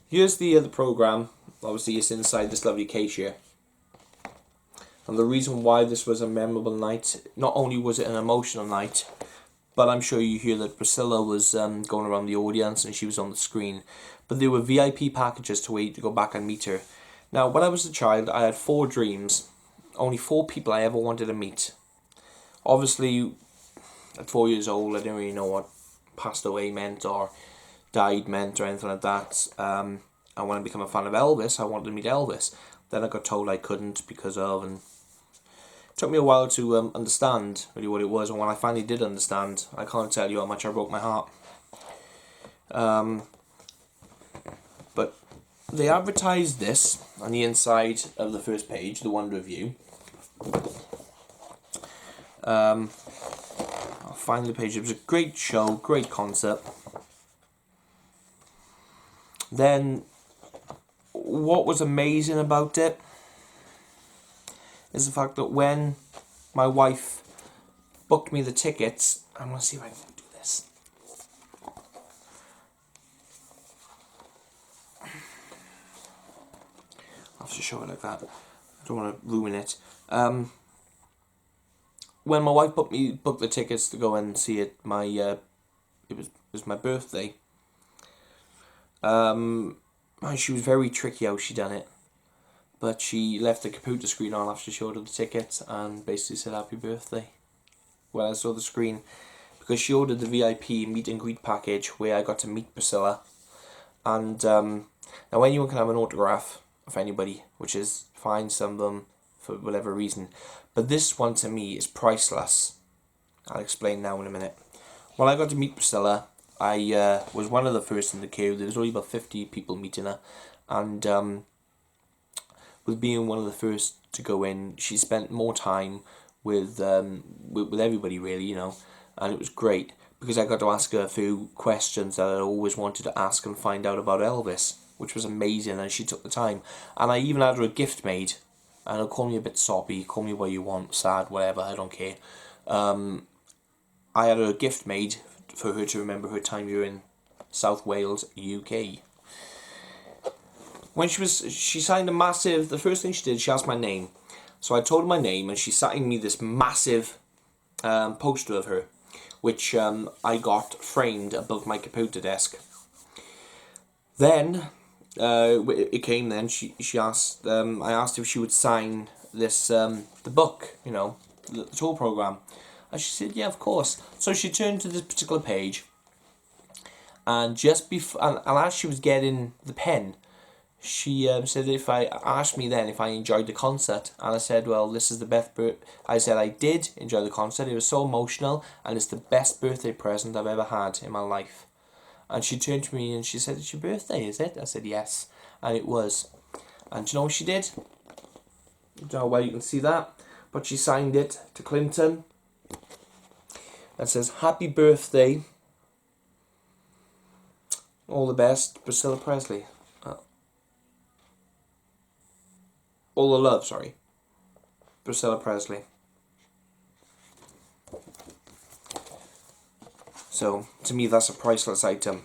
Here's the program. Obviously it's inside this lovely case here. And the reason why this was a memorable night, not only was it an emotional night, but I'm sure you hear that Priscilla was going around the audience and she was on the screen. But there were VIP packages to wait to go back and meet her. Now when I was a child I had 4 dreams. Only 4 people I ever wanted to meet. Obviously, at 4 years old, I didn't really know what passed away meant or died meant or anything like that. And when I became a fan of Elvis, I wanted to meet Elvis. Then I got told I couldn't because of, and it took me a while to understand really what it was. And when I finally did understand, I can't tell you how much I broke my heart. But they advertised this on the inside of the first page, the one review. I'll find the page. It was a great show, great concept. Then, what was amazing about it is the fact that when my wife booked me the tickets, I'm going to see if I can do this. I'll have to show it like that. I don't want to ruin it. When my wife booked the tickets to go and see it, it was my birthday. She was very tricky how she done it, but she left the computer screen on after she ordered the tickets and basically said happy birthday when I saw the screen, because she ordered the VIP meet and greet package where I got to meet Priscilla. And now anyone can have an autograph of anybody, which is fine, some of them for whatever reason, but this one to me is priceless. I'll explain now in a minute. When I got to meet Priscilla, I was one of the first in the queue. There was only about 50 people meeting her, and with being one of the first to go in, she spent more time with everybody really, and it was great because I got to ask her a few questions that I always wanted to ask and find out about Elvis, which was amazing, and she took the time. And I even had her a gift made. And call me a bit soppy, call me what you want, sad, whatever, I don't care. I had a gift made for her to remember her time here in South Wales, UK. When she signed a massive, the first thing she did, she asked my name. So I told her my name and she signed me this massive poster of her, which I got framed above my computer desk. Then, it came then, she asked, I asked if she would sign this, the book, the tour program. And she said, yeah, of course. So she turned to this particular page, and just before, and as she was getting the pen, she said if I asked me then if I enjoyed the concert, and I said, well, this is the best I said I did enjoy the concert. It was so emotional, and it's the best birthday present I've ever had in my life. And she turned to me and she said, it's your birthday, is it? I said, yes, and it was. And do you know what she did? I don't know where you can see that, but she signed it to Clinton. It says, happy birthday, all the best, Priscilla Presley. All the love, sorry, Priscilla Presley. So, to me, that's a priceless item.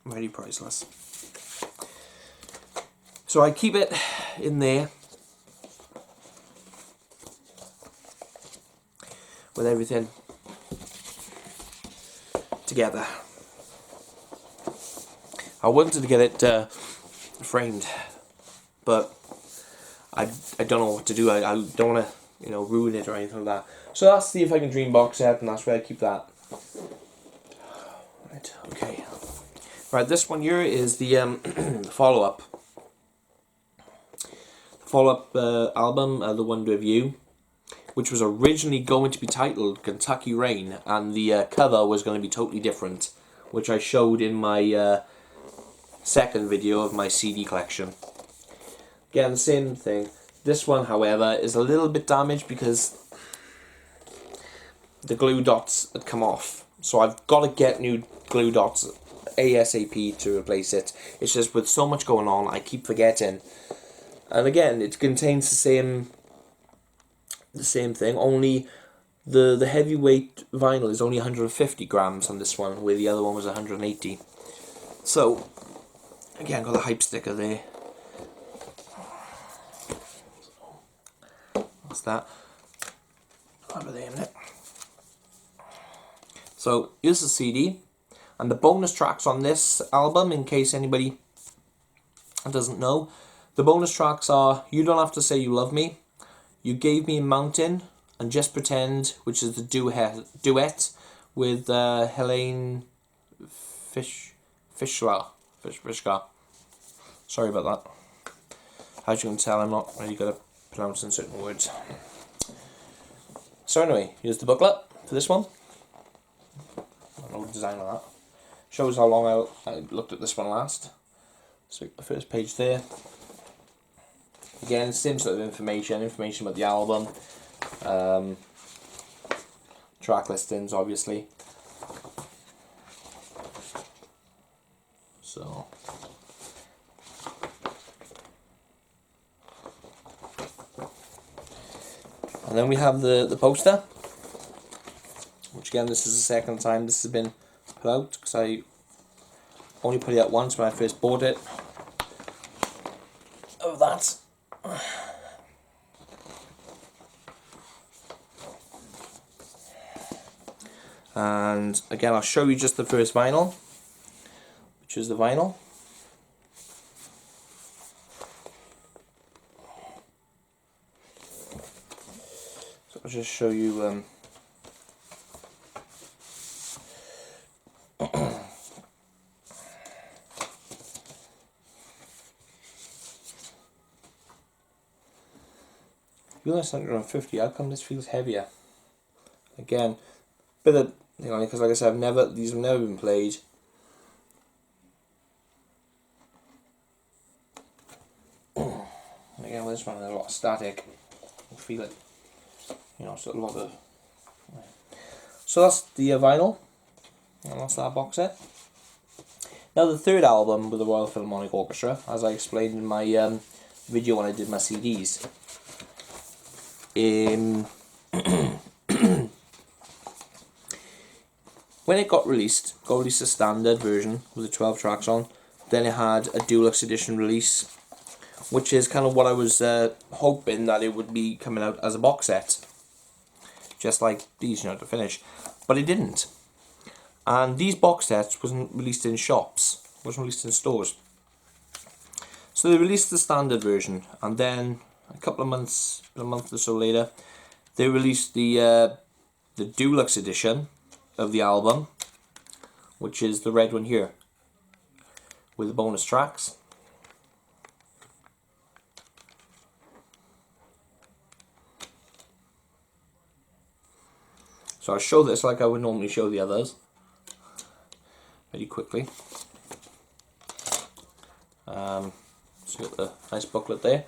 Very priceless. So I keep it in there with everything together. I wanted to get it framed, but I don't know what to do. I don't want to ruin it or anything like that. So that's the If I Can Dream box set, and that's where I keep that. Right. Okay. Right. This one here is the follow-up. Follow-up album, The Wonder of You, which was originally going to be titled Kentucky Rain, and the cover was going to be totally different, which I showed in my second video of my CD collection. Again, the same thing. This one, however, is a little bit damaged because the glue dots had come off. So I've got to get new glue dots ASAP to replace it. It's just with so much going on, I keep forgetting. And again, it contains the same thing, only the heavyweight vinyl is only 150 grams on this one, where the other one was 180. So, again, got the hype sticker there. What's that? Over there, isn't it? So, here's the CD, and the bonus tracks on this album, in case anybody doesn't know. The bonus tracks are You Don't Have to Say You Love Me, You Gave Me a Mountain, and Just Pretend, which is the duet with Helene Fischler. Sorry about that. As you can tell, I'm not really good at pronouncing certain words. So anyway, here's the booklet for this one. I don't know the design of that. Shows how long I looked at this one last. So the first page there. Again, same sort of information about the album, track listings, obviously. So, and then we have the poster, which again, this is the second time this has been put out, because I only put it out once when I first bought it. Of that. And again, I'll show you just the first vinyl, which is the vinyl. So I'll just show you US 150. How come this feels heavier? Again, bit of because like I said, these have never been played. Again, with this one, there's a lot of static. You feel it, so a lot of. So that's the vinyl, and that's that box set. Now the third album with the Royal Philharmonic Orchestra, as I explained in my video when I did my CDs. When it got released a standard version with the 12 tracks on. Then it had a deluxe edition release, which is kind of what I was hoping that it would be coming out as a box set, just like these, to finish. But it didn't. And these box sets wasn't released in shops, wasn't released in stores. So they released the standard version, and then a month or so later, they released the deluxe edition of the album, which is the red one here, with the bonus tracks. So I'll show this like I would normally show the others, very quickly. So you've got the nice booklet there.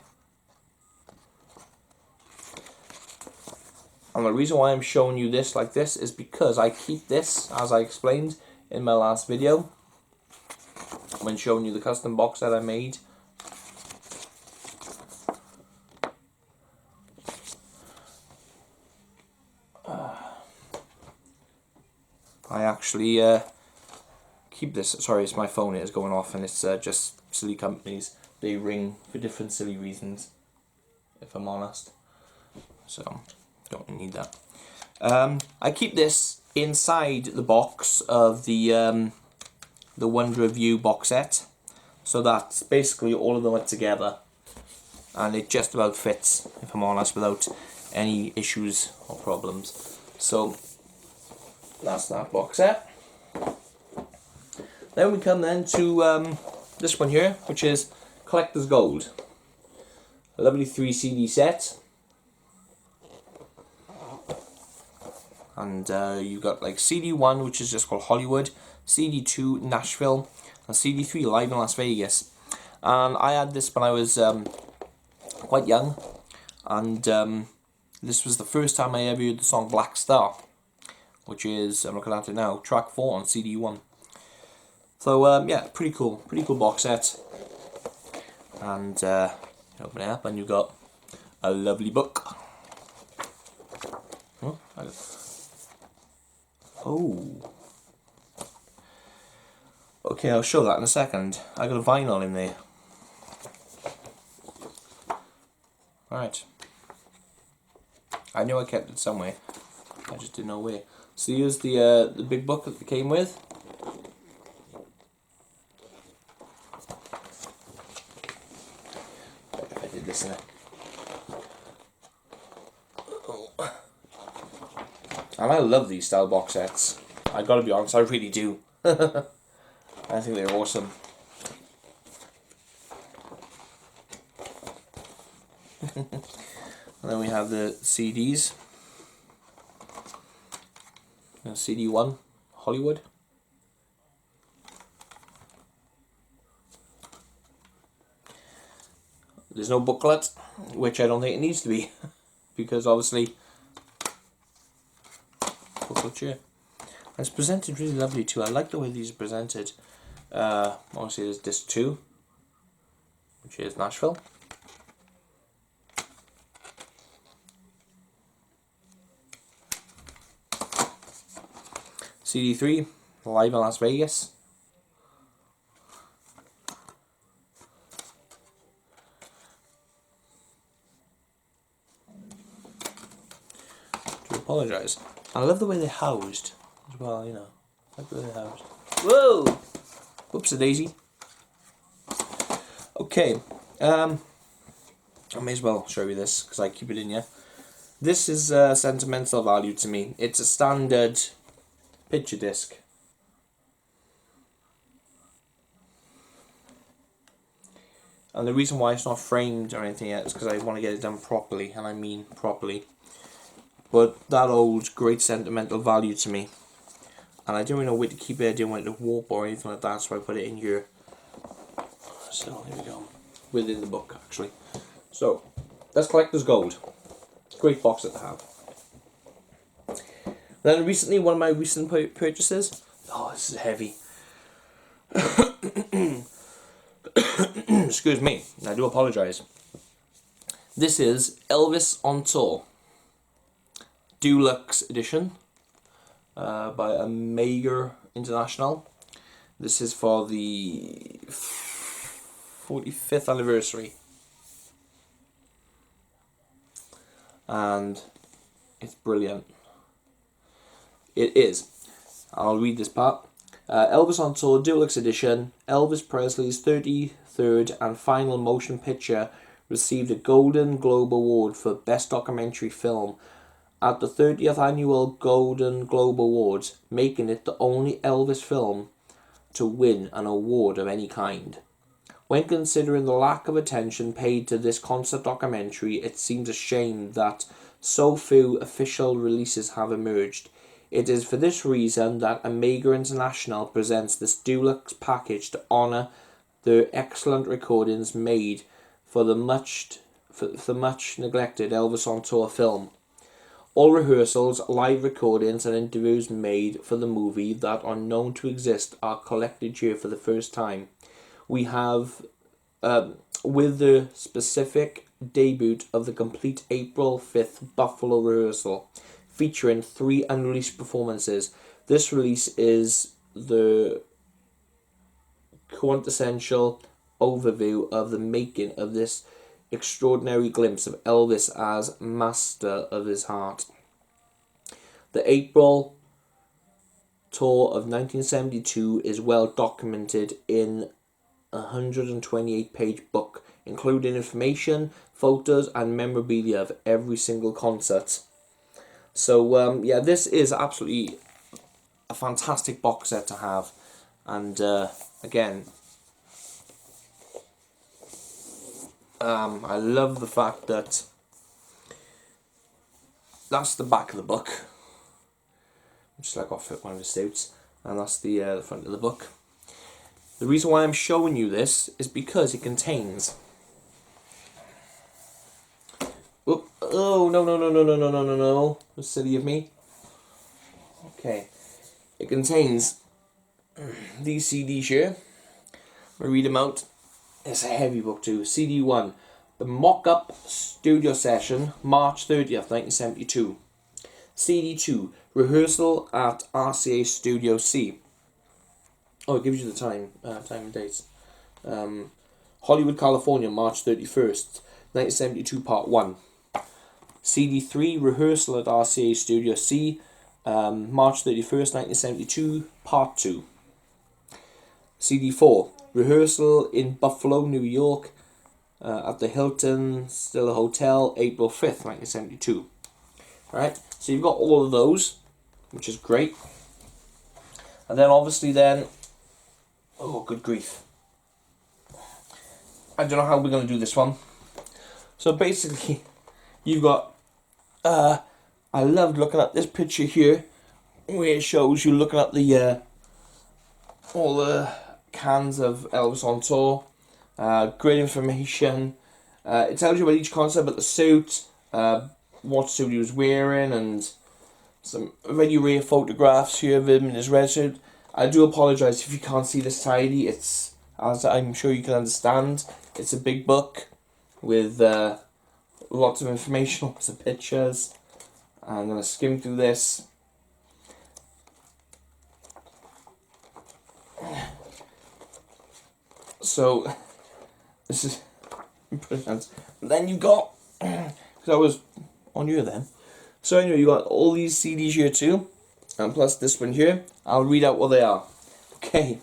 And the reason why I'm showing you this like this is because I keep this, as I explained in my last video, when showing you the custom box that I made. I actually keep this. Sorry, it's my phone. It is going off, and it's just silly companies. They ring for different silly reasons, if I'm honest. So don't need that. I keep this inside the box of the One Review box set, so that basically all of them are together, and it just about fits, if I'm honest, without any issues or problems. So that's that box set. Then we come then to this one here, which is Collector's Gold. A lovely 3 CD set. And you've got like CD1, which is just called Hollywood, CD2 Nashville, and CD3 Live in Las Vegas. And I had this when I was quite young, and this was the first time I ever heard the song Black Star, which is, I'm looking at it now, track 4 on CD1. So yeah, pretty cool box set. And open it up and you've got a lovely book. Oh. Okay, I'll show that in a second. I got a vinyl in there. Right. I knew I kept it somewhere. I just didn't know where. So here's the big book that it came with. If I did this in it. And I love these style box sets. I gotta be honest, I really do. I think they're awesome. And then we have the CDs. CD1, Hollywood. There's no booklet, which I don't think it needs to be, because obviously booklet here. And it's presented really lovely too. I like the way these are presented. Obviously there's disc 2, which is Nashville. CD3, Live in Las Vegas. To apologise. I love the way they're housed as well, you know. I like the way they're housed. Whoa! Whoops a daisy. Okay, I may as well show you this because I keep it in here. This is sentimental value to me. It's a standard picture disc. And the reason why it's not framed or anything yet is because I want to get it done properly, and I mean properly. But that holds great sentimental value to me. And I didn't really know where to keep it, I didn't want it to warp or anything like that, so I put it in here. So here we go. Within the book actually. So that's Collector's Gold. Great box set to have. Then recently, one of my recent purchases. Oh, this is heavy. Excuse me, I do apologise. This is Elvis on Tour Deluxe Edition by Omega International. This is for the 45th anniversary. And it's brilliant. It is. I'll read this part. Elvis on Tour Deluxe Edition, Elvis Presley's 33rd and final motion picture received a Golden Globe Award for Best Documentary Film at the 30th Annual Golden Globe Awards, making it the only Elvis film to win an award of any kind. When considering the lack of attention paid to this concert documentary, it seems a shame that so few official releases have emerged. It is for this reason that Omega International presents this deluxe package to honour the excellent recordings made for the much neglected Elvis on Tour film. All rehearsals, live recordings and interviews made for the movie that are known to exist are collected here for the first time. We have, with the specific debut of the complete April 5th Buffalo rehearsal, featuring 3 unreleased performances. This release is the quintessential overview of the making of this extraordinary glimpse of Elvis as master of his heart. The April tour of 1972 is well documented in a 128-page book, including information, photos and memorabilia of every single concert. So yeah, this is absolutely a fantastic box set to have, and again, I love the fact that that's the back of the book, just like off one of the suits, and that's the front of the book. The reason why I'm showing you this is because it contains. Oh no! That's silly of me. Okay, it contains these CDs here. I'll read them out. It's a heavy book too. CD 1, The Mock-Up Studio Session, March 30th, 1972. CD 2, Rehearsal at RCA Studio C. Oh, it gives you the time and dates. Hollywood, California, March 31st, 1972, Part 1. CD 3, Rehearsal at RCA Studio C, March 31st, 1972, Part 2. CD 4, Rehearsal in Buffalo, New York, at the Hilton Stiller Hotel, April 5th, 1972. Alright, so you've got all of those, which is great. And then obviously then, oh good grief, I don't know how we're going to do this one. So basically, you've got, I loved looking at this picture here, where it shows you looking at the, all the cans of Elvis on Tour. Great information. It tells you about each concert, about the suit, what suit he was wearing, and some very rare photographs here of him in his red suit. I do apologise if you can't see this tidy. It's, as I'm sure you can understand, it's a big book with lots of information, lots of pictures. I'm going to skim through this. So, this is brilliant. Then you got, because I was on here then. So anyway, you got all these CDs here too, and plus this one here. I'll read out what they are. Okay.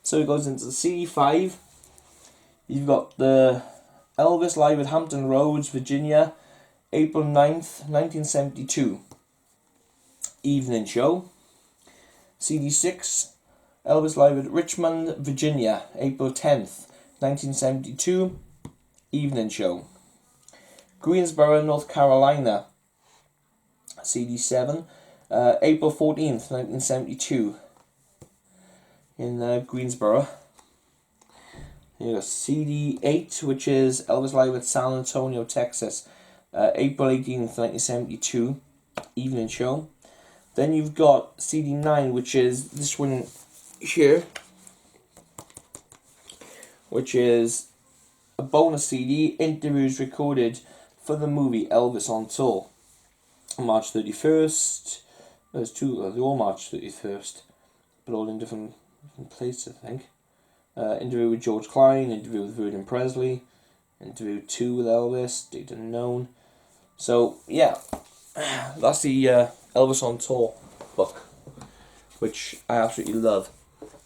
So it goes into the CD 5. You've got the Elvis Live at Hampton Roads, Virginia, April 9th, 1972. Evening show. CD 6. Elvis Live at Richmond, Virginia, April 10th, 1972. Evening show. Greensboro, North Carolina. CD 7. April 14th, 1972. In Greensboro. You got CD 8, which is Elvis Live at San Antonio, Texas, April 18th, 1972. Evening show. Then you've got CD 9, which is this one here, which is a bonus CD, interviews recorded for the movie Elvis on Tour, March 31st. There's two, they're all March 31st, but all in different places, I think. Interview with George Klein, interview with Vernon Presley, interview 2 with Elvis, date unknown. So yeah, that's the Elvis on Tour book. which I absolutely love.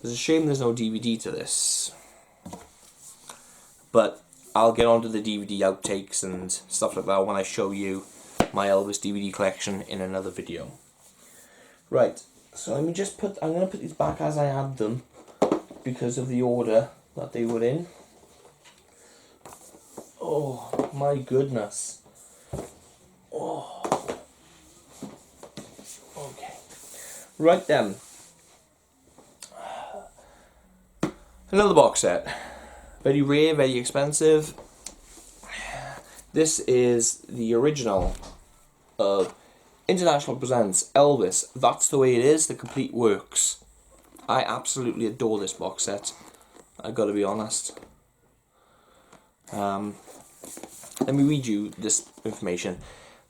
It's a shame there's no DVD to this, but I'll get onto the DVD outtakes and stuff like that when I show you my Elvis DVD collection in another video. Right, so let me just I'm going to put these back as I had them because of the order that they were in. Oh my goodness. Oh. Okay. Right then. Another box set. Very rare, very expensive. This is the original of International Presents Elvis, That's the Way It Is, The Complete Works. I absolutely adore this box set. I've got to be honest. Let me read you this information.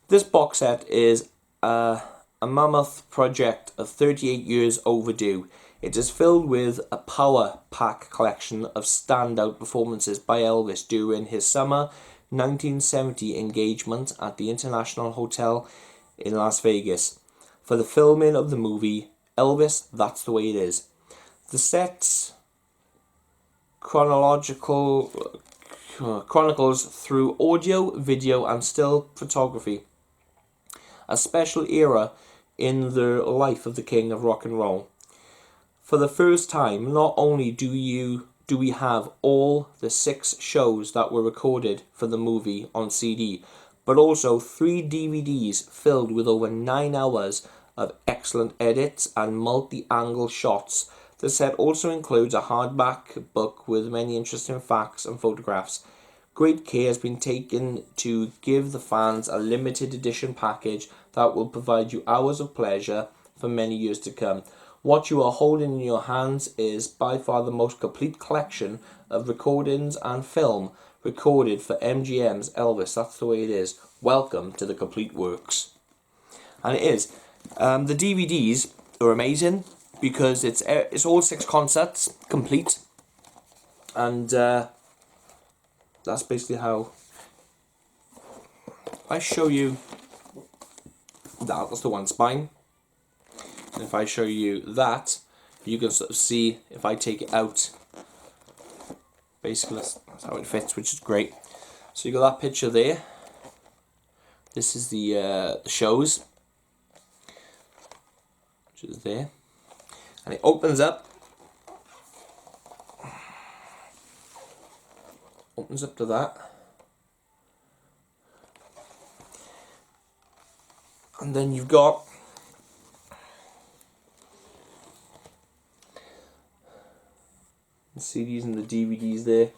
This box set is a mammoth project of 38 years overdue. It is filled with a power pack collection of standout performances by Elvis during his summer 1970 engagement at the International Hotel in Las Vegas for the filming of the movie Elvis, That's the Way It Is. The set's chronicles through audio, video and still photography a special era in the life of the king of rock and roll. For the first time, not only do we have all the 6 shows that were recorded for the movie on CD, but also 3 DVDs filled with over 9 hours of excellent edits and multi-angle shots. The set also includes a hardback book with many interesting facts and photographs. Great care has been taken to give the fans a limited edition package that will provide you hours of pleasure for many years to come. What you are holding in your hands is by far the most complete collection of recordings and film recorded for MGM's Elvis, That's the Way It Is. Welcome to the complete works. And it is. The DVDs are amazing because it's all 6 concerts complete, and that's basically how I show you that's the one spine. And if I show you that, you can sort of see if I take it out. Basically, that's how it fits, which is great. So you got that picture there. This is the shows, which is there, and it opens up. Opens up to that, and then you've got the CDs and the DVDs there.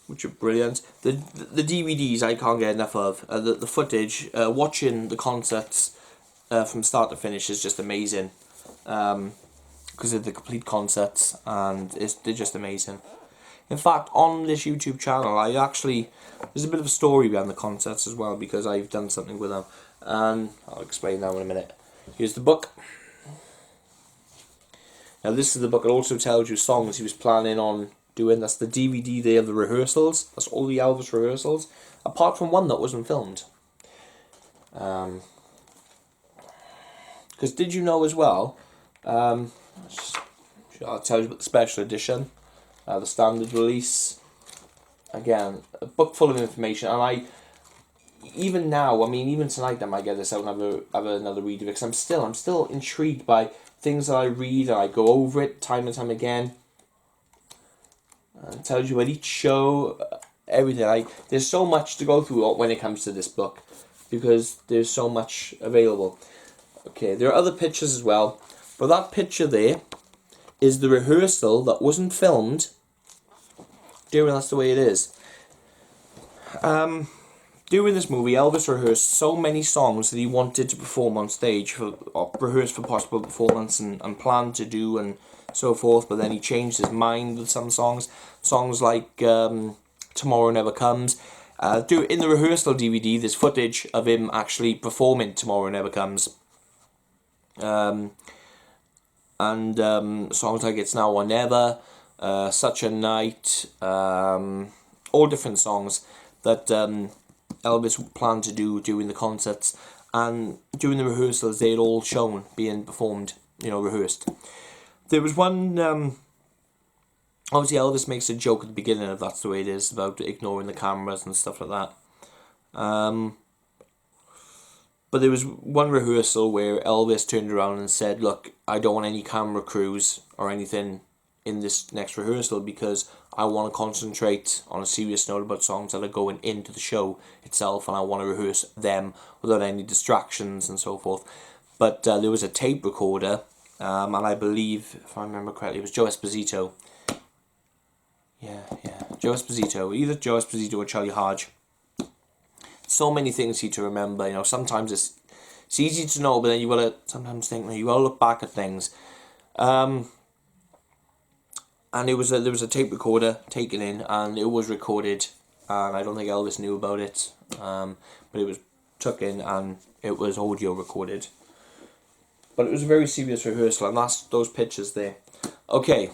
Which are brilliant. The DVDs I can't get enough of. The footage, watching the concerts from start to finish is just amazing. Because of the complete concerts, and they're just amazing. In fact, on this YouTube channel, there's a bit of a story behind the concerts as well, because I've done something with them, and I'll explain that in a minute. Here's the book. Now this is the book. It also tells you songs he was planning on doing. That's the DVD there of the rehearsals. That's all the Elvis rehearsals, apart from one that wasn't filmed. Because did you know as well, I'll tell you about the special edition, the standard release. Again, a book full of information, and even now, even tonight I might get this out and have another read of it, because I'm still intrigued by things that I read, and I go over it time and time again. It tells you about each show, everything. There's so much to go through when it comes to this book, because there's so much available. Okay, there are other pictures as well, but that picture there is the rehearsal that wasn't filmed during That's the Way It Is. During this movie, Elvis rehearsed so many songs that he wanted to perform on stage, or rehearse for possible performance and planned to do and so forth, but then he changed his mind with some songs. Songs like Tomorrow Never Comes. In the rehearsal DVD, there's footage of him actually performing Tomorrow Never Comes. And songs like It's Now or Never, Such a Night, all different songs that Elvis planned to do during the concerts, and during the rehearsals they had all shown being performed, rehearsed. There was one, obviously Elvis makes a joke at the beginning of That's the Way It Is about ignoring the cameras and stuff like that. But there was one rehearsal where Elvis turned around and said, look, I don't want any camera crews or anything in this next rehearsal because I want to concentrate on a serious note about songs that are going into the show itself, and I want to rehearse them without any distractions and so forth. But there was a tape recorder, and I believe, if I remember correctly, it was Joe Esposito. Yeah, Joe Esposito. Either Joe Esposito or Charlie Hodge. So many things here to remember, sometimes it's easy to know, but then you gotta sometimes think, you gotta look back at things. And there was a tape recorder taken in, and it was recorded, and I don't think Elvis knew about it, but it was took in and it was audio recorded. But it was a very serious rehearsal, and that's those pictures there. Okay,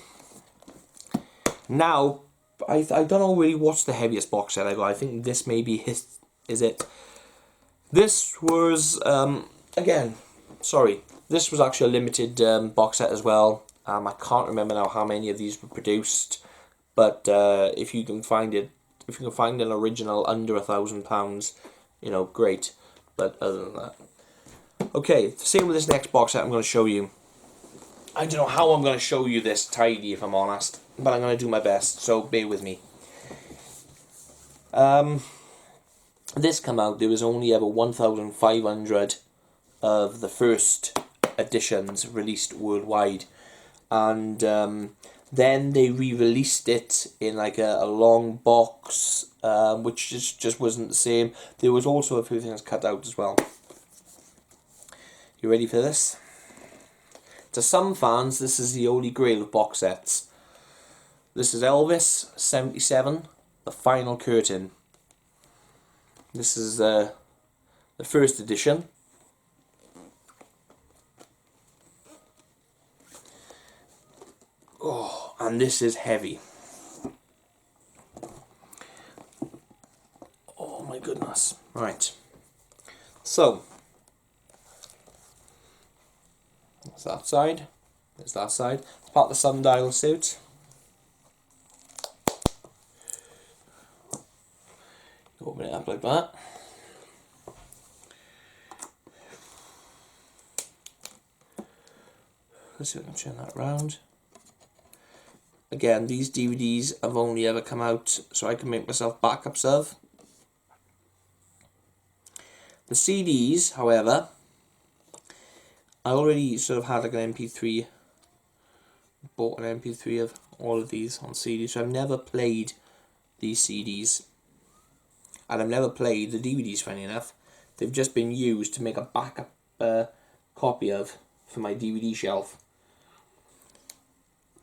now I don't know really what's the heaviest box set I got. I think this maybe is it. This was this was actually a limited box set as well. I can't remember now how many of these were produced, but if you can find an original under £1,000, great. But other than that, okay. Same with this next box set I'm going to show you. I don't know how I'm going to show you this tidy, if I'm honest, but I'm going to do my best. So bear with me. This come out. There was only ever 1,500 of the first editions released worldwide. And then they re-released it in like a long box, which just wasn't the same. There was also a few things cut out as well. You ready for this? To some fans, this is the holy grail of box sets. This is Elvis 77, The Final Curtain. This is the first edition. Oh, and this is heavy. Oh my goodness. Right. So, there's that side. There's that side. It's part of the sundial suit. Open it up like that. Let's see if I can turn that round. Again, these DVDs have only ever come out so I can make myself backups of. The CDs, however, I already sort of had like an MP3, bought an MP3 of all of these on CD, so I've never played these CDs. And I've never played the DVDs, funny enough. They've just been used to make a backup copy of for my DVD shelf.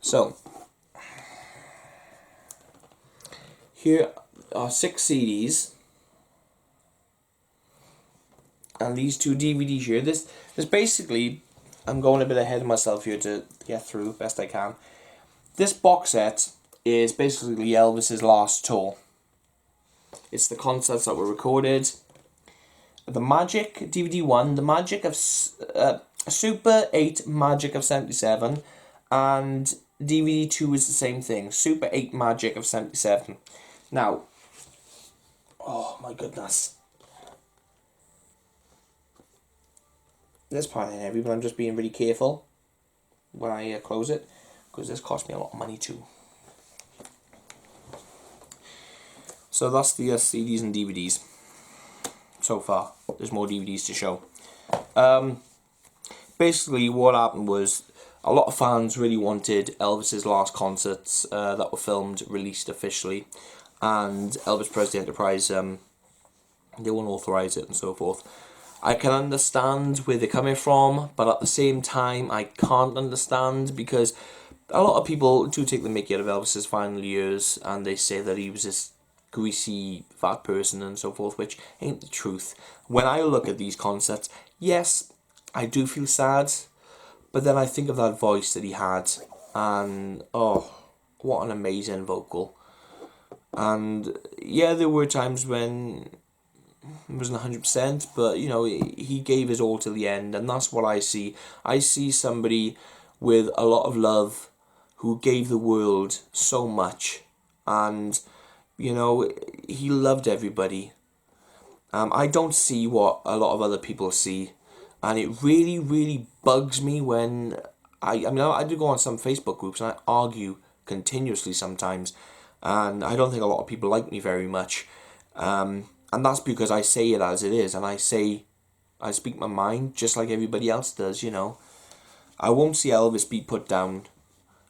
So, here are 6 CDs. And these 2 DVDs here. This basically, I'm going a bit ahead of myself here to get through best I can. This box set is basically Elvis's last tour. It's the concerts that were recorded. The Magic, DVD 1, the Magic of Super 8 Magic of 77, and DVD 2 is the same thing, Super 8 Magic of 77. Now, oh my goodness. This part ain't heavy, but I'm just being really careful when I close it, because this cost me a lot of money too. So that's the CDs and DVDs so far. There's more DVDs to show. Basically what happened was a lot of fans really wanted Elvis's last concerts that were filmed, released officially, and Elvis Presley Enterprise, they won't authorise it and so forth. I can understand where they're coming from, but at the same time I can't understand, because a lot of people do take the mickey out of Elvis's final years, and they say that he was this greasy, fat person and so forth, which ain't the truth. When I look at these concerts, yes, I do feel sad, but then I think of that voice that he had, and oh, what an amazing vocal. And yeah, there were times when wasn't 100%, but you know, he gave his all to the end, and that's what I see. I see somebody with a lot of love who gave the world so much, and you know, he loved everybody. I don't see what a lot of other people see, and it really, really bugs me when I do go on some Facebook groups and I argue continuously sometimes, and I don't think a lot of people like me very much. And that's because I say it as it is, and I speak my mind just like everybody else does, you know. I won't see Elvis be put down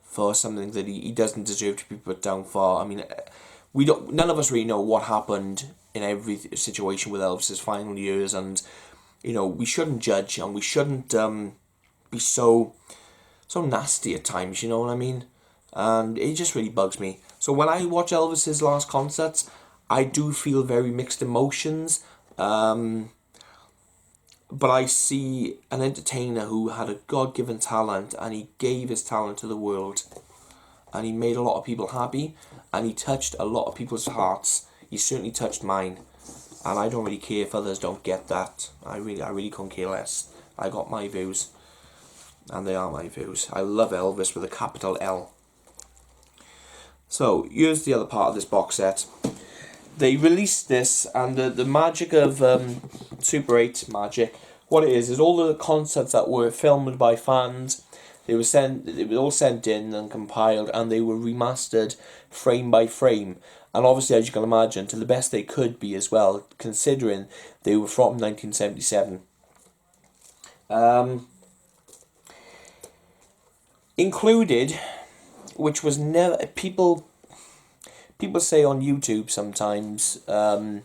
for something that he doesn't deserve to be put down for. I mean, none of us really know what happened in every situation with Elvis's final years, and you know, we shouldn't judge, and we shouldn't be so nasty at times, you know what I mean? And it just really bugs me. So when I watch Elvis's last concerts, I do feel very mixed emotions, but I see an entertainer who had a God-given talent, and he gave his talent to the world, and he made a lot of people happy, and he touched a lot of people's hearts. He certainly touched mine, and I don't really care if others don't get that. I really couldn't care less. I got my views, and they are my views. I love Elvis with a capital L. So here's the other part of this box set. They released this, and the magic of Super 8 magic, what it is all the concerts that were filmed by fans. They were all sent in and compiled, and they were remastered frame by frame. And obviously, as you can imagine, to the best they could be as well, considering they were from 1977. Included, which was never people say on YouTube sometimes, they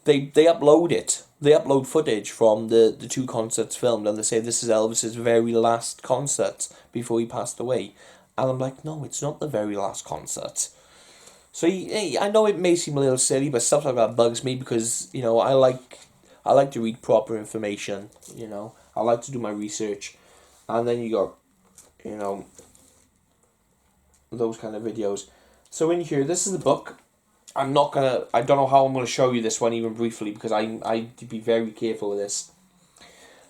upload it. They upload footage from the two concerts filmed, and they say this is Elvis's very last concert before he passed away. And I'm like, no, it's not the very last concert. So I know it may seem a little silly, but stuff like that bugs me because, you know, I like to read proper information, you know. I like to do my research. And then you got, you know, those kind of videos. So in here, this is the book. I don't know how I'm gonna show you this one even briefly because I need to be very careful with this.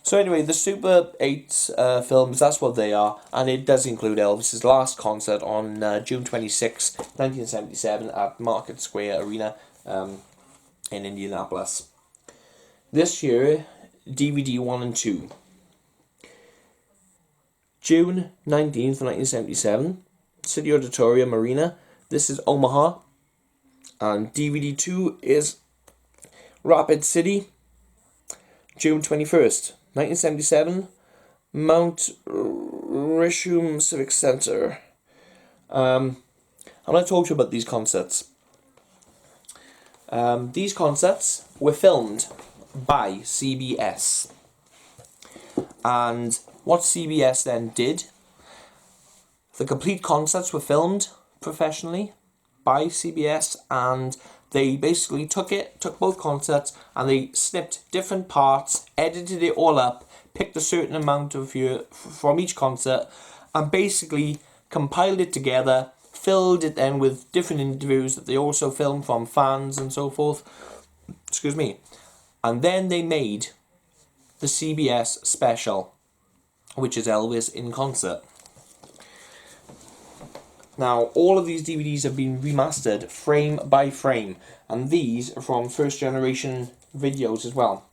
So anyway, the Super 8 films, that's what they are, and it does include Elvis's last concert on June 26, 1977 at Market Square Arena in Indianapolis. This year, DVD 1 and 2. June 19th, 1977, City Auditorium Arena. This is Omaha. And DVD 2 is Rapid City, June 21st, 1977, Mount Risham Civic Center. I'm going to talk to you about these concerts. These concerts were filmed by CBS. And what CBS then did, the complete concerts were filmed professionally by CBS, and they basically took both concerts and they snipped different parts, edited it all up, picked a certain amount of from each concert, and basically compiled it together, filled it then with different interviews that they also filmed from fans and so forth. Excuse me. And then they made the CBS special, which is Elvis in concert. Now, all of these DVDs have been remastered frame by frame, and these are from first generation videos as well.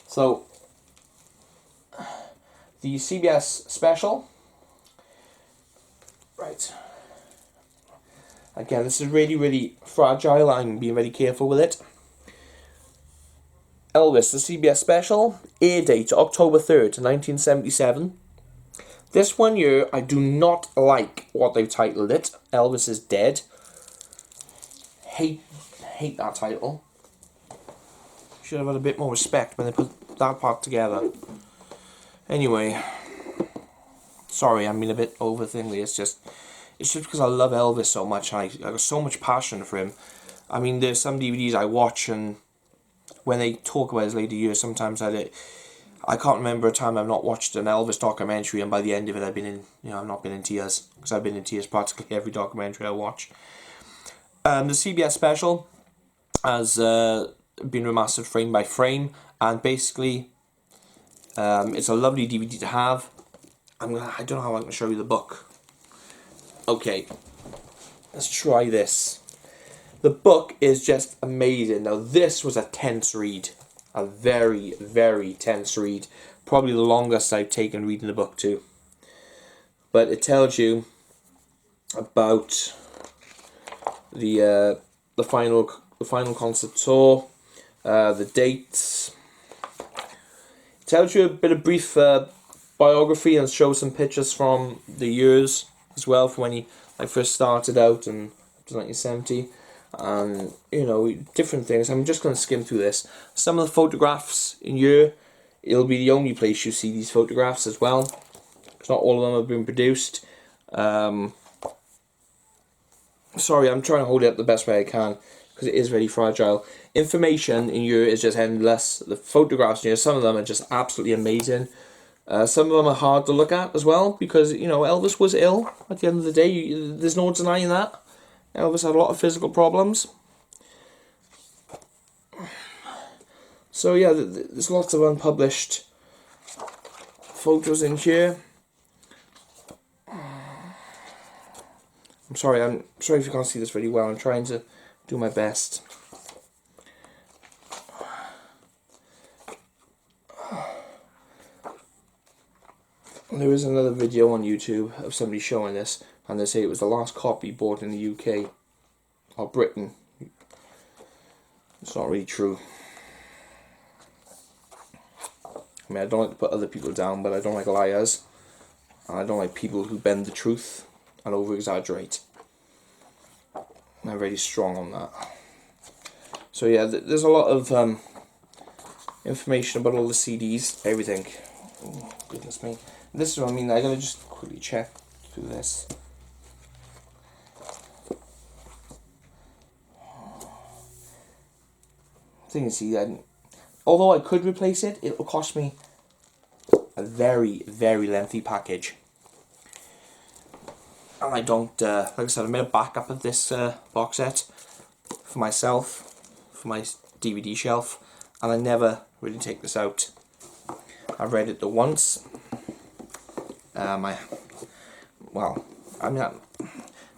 So, the CBS special, right, again, this is really, really fragile. I'm being very careful with it. Elvis, the CBS special, air date October 3rd, 1977. This one here, I do not like what they've titled it. Elvis is Dead. Hate that title. Should have had a bit more respect when they put that part together. Anyway, sorry, I'm being a bit overthinking. It's just because I love Elvis so much. I got so much passion for him. I mean, there's some DVDs I watch, and when they talk about his later years, sometimes I can't remember a time I've not watched an Elvis documentary, and by the end of it I've not been in tears, because I've been in tears practically every documentary I watch. The CBS special, has been remastered frame by frame, and basically it's a lovely DVD to have. I don't know how I can show you the book. Okay, let's try this. The book is just amazing. Now this was a tense read, a very, very tense read. Probably the longest I've taken reading the book too. But it tells you about the final concert tour, the dates. It tells you a bit of brief biography and shows some pictures from the years as well, from when he first started out in 1970, and you know, different things. I'm just going to skim through this. Some of the photographs in here, it'll be the only place you see these photographs as well, because not all of them have been produced. Sorry, I'm trying to hold it up the best way I can, because it is very fragile. Information in here is just endless. The photographs in here, some of them are just absolutely amazing. Some of them are hard to look at as well, because, you know, Elvis was ill at the end of the day. There's no denying that. Elvis had a lot of physical problems. So yeah, there's lots of unpublished photos in here. I'm sorry if you can't see this really well. I'm trying to do my best. There is another video on YouTube of somebody showing this, and they say it was the last copy bought in the UK or Britain. It's not really true. I mean, I don't like to put other people down, but I don't like liars, and I don't like people who bend the truth and over-exaggerate. I'm very strong on that. So yeah, there's a lot of information about all the CDs, everything. Oh, goodness me. This is what I mean. I gotta just quickly check through this. Thing is, see, although I could replace it, it will cost me a very, very lengthy package. And I don't, like I said, I made a backup of this box set for myself, for my DVD shelf, and I never really take this out. I've read it the once. I'm mean, I'd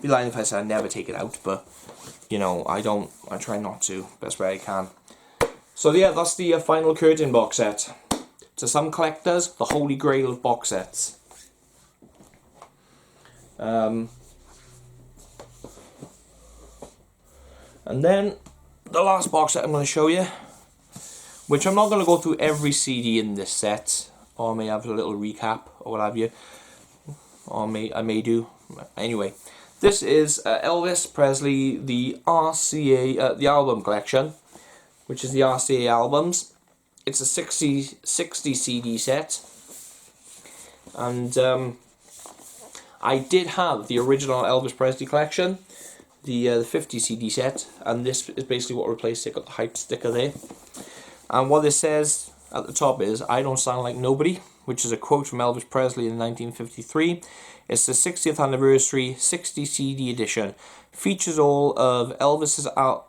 be lying if I said I never take it out, but, you know, I try not to, best way I can. So yeah, that's the Final Curtain box set. To some collectors, the holy grail of box sets. And then the last box set I'm going to show you, which I'm not going to go through every CD in this set, or I may have a little recap or what have you, or I may do. Anyway, this is Elvis Presley, the RCA, the album collection, which is the RCA albums. It's a 60 CD set, and I did have the original Elvis Presley collection, the 50 CD set, and this is basically what replaced it. Got the hype sticker there, and what this says at the top is "I don't sound like nobody," which is a quote from Elvis Presley in 1953. It's the 60th anniversary 60 CD edition. Features all of Elvis's I'll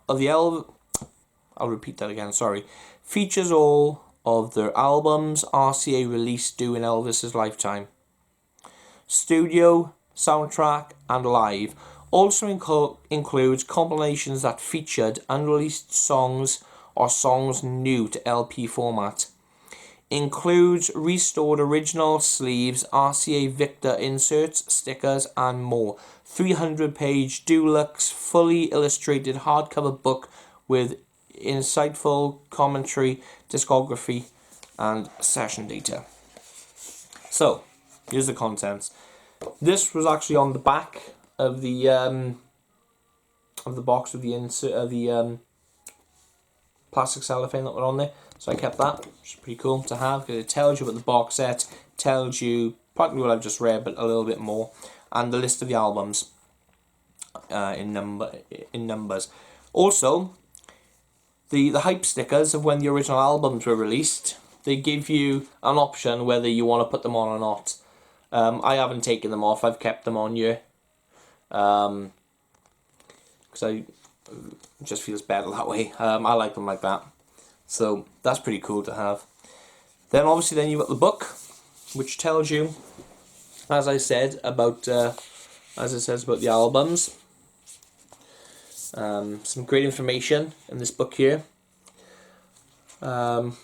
repeat that again. Sorry. Features all of their albums RCA released during Elvis's lifetime. Studio, soundtrack, and live. Also includes compilations that featured unreleased songs or songs new to LP format. Includes restored original sleeves, RCA Victor inserts, stickers, and more. 300-page deluxe, fully illustrated hardcover book with insightful commentary, discography, and session data. So, here's the contents. This was actually on the back of the box with the insert of the plastic cellophane that were on there. So I kept that, which is pretty cool to have, because it tells you about the box set, tells you practically what I've just read, but a little bit more, and the list of the albums in numbers. Also, the hype stickers of when the original albums were released, they give you an option whether you want to put them on or not. I haven't taken them off, I've kept them on here. Because It just feels better that way. I like them like that. So that's pretty cool to have. Then obviously then you've got the book, which tells you, as I said, about as it says about the albums. Some great information in this book here. About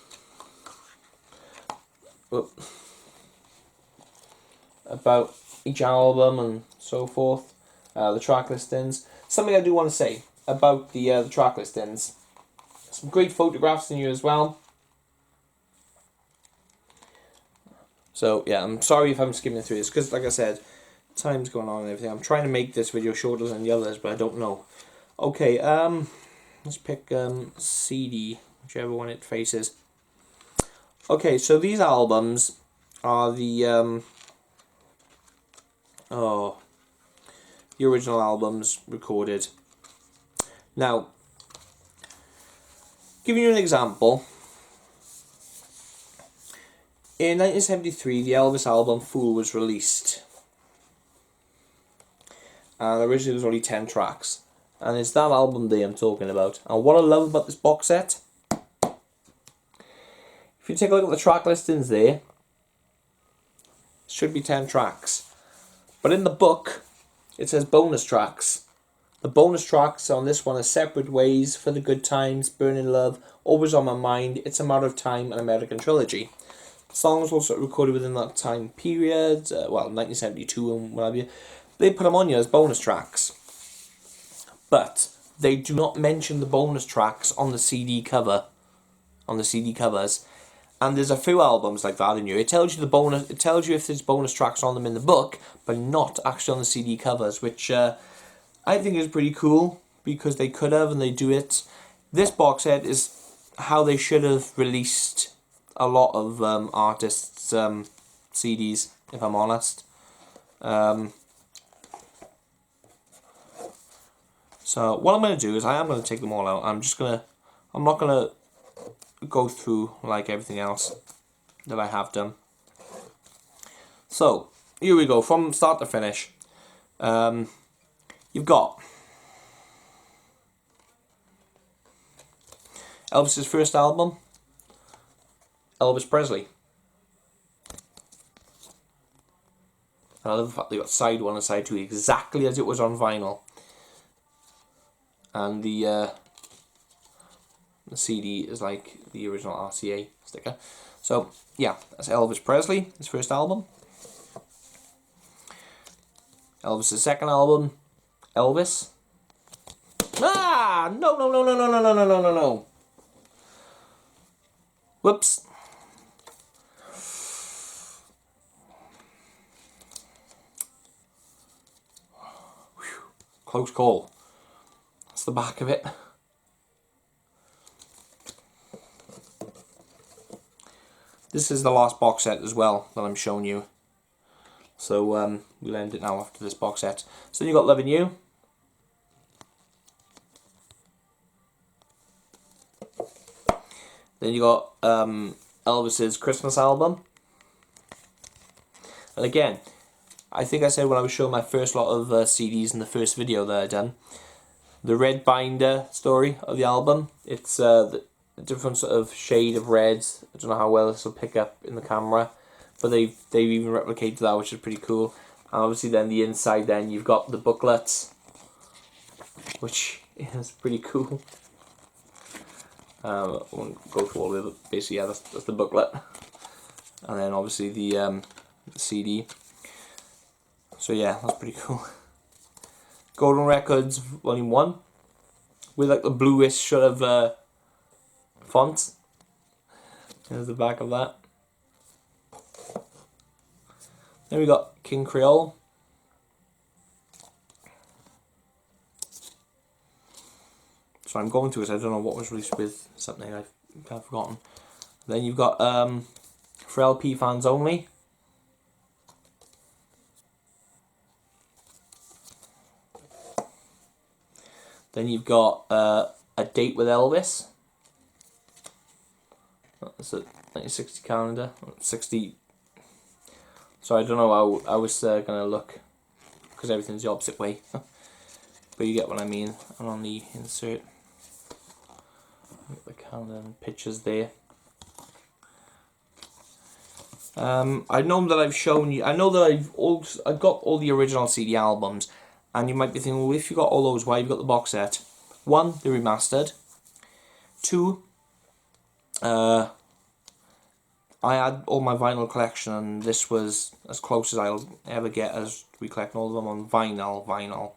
each album and so forth. The track listings. Something I do want to say about the track listings. Some great photographs in here as well. So yeah, I'm sorry if I'm skimming through this, because like I said, time's going on and everything. I'm trying to make this video shorter than the others, but I don't know. Okay, let's pick CD, whichever one it faces. Okay, so these albums are the original albums recorded. Now, giving you an example, in 1973, the Elvis album Fool was released. And originally there was only 10 tracks. And it's that album day I'm talking about. And what I love about this box set, if you take a look at the track listings there, it should be 10 tracks. But in the book, it says bonus tracks. The bonus tracks on this one are Separate Ways, For the Good Times, Burning Love, Always on My Mind, It's a Matter of Time, and American Trilogy. The songs were also recorded within that time period, 1972 and what have you. They put them on here as bonus tracks. But they do not mention the bonus tracks on the CD cover, on the CD covers. And there's a few albums like that in here. It tells you the bonus. It tells you if there's bonus tracks on them in the book, but not actually on the CD covers, which I think is pretty cool, because they could have and they do it. This box set is how they should have released a lot of artists' CDs, if I'm honest. So what I'm going to do is I am going to take them all out. I'm not going to go through like everything else that I have done. So here we go, from start to finish. You've got Elvis's first album, Elvis Presley. And I love the fact they got side 1 and side 2 exactly as it was on vinyl. And the CD is like the original RCA sticker. So yeah, that's Elvis Presley, his first album. Elvis's second album, Elvis. Ah, no. Whoops. Whew. Close call. That's the back of it. This is the last box set as well that I'm showing you. So we'll end it now after this box set. So then you got Lovin' You. Then you got Elvis's Christmas album. And again, I think I said when I was showing my first lot of CDs in the first video that I done, the red binder story of the album. It's the different sort of shade of reds. I don't know how well this will pick up in the camera, but they've even replicated that, which is pretty cool. And obviously then the inside, then you've got the booklets, which is pretty cool. I won't go through all of it, but basically yeah, that's the booklet. And then obviously the CD. So yeah, that's pretty cool. Golden Records Volume 1, with like the bluish sort of font. There's the back of that. Then we got King Creole. So I'm going to it, I don't know what was released with something I've kind of forgotten. Then you've got For LP Fans Only. Then you've got A Date with Elvis. That's a 1960 calendar. 60. So I don't know how I was going to look, because everything's the opposite way. but you get what I mean. And on the insert, the calendar and pictures there. I know that I've shown you. I know that I've got all the original CD albums, and you might be thinking, well, if you got all those, why have you got the box set? One, they're remastered. Two, I had all my vinyl collection, and this was as close as I'll ever get as we collect all of them on vinyl.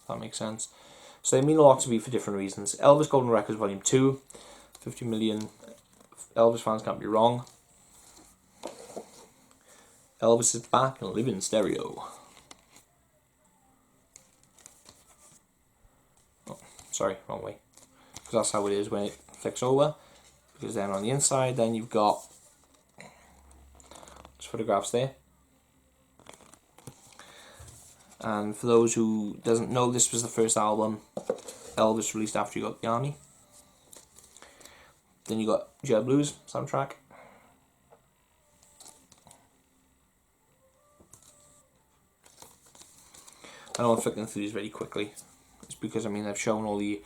If that makes sense. So they mean a lot to me for different reasons. Elvis Golden Records Volume 2, 50 million Elvis fans can't be wrong. Elvis is back and living in stereo. Oh, sorry, wrong way. Because that's how it is when it flicks over. Because then on the inside, then you've got photographs there. And for those who doesn't know, this was the first album Elvis released after he got the army. Then you got Jet Blues soundtrack. I know I'm flicking through these very quickly. It's because I mean I've shown all these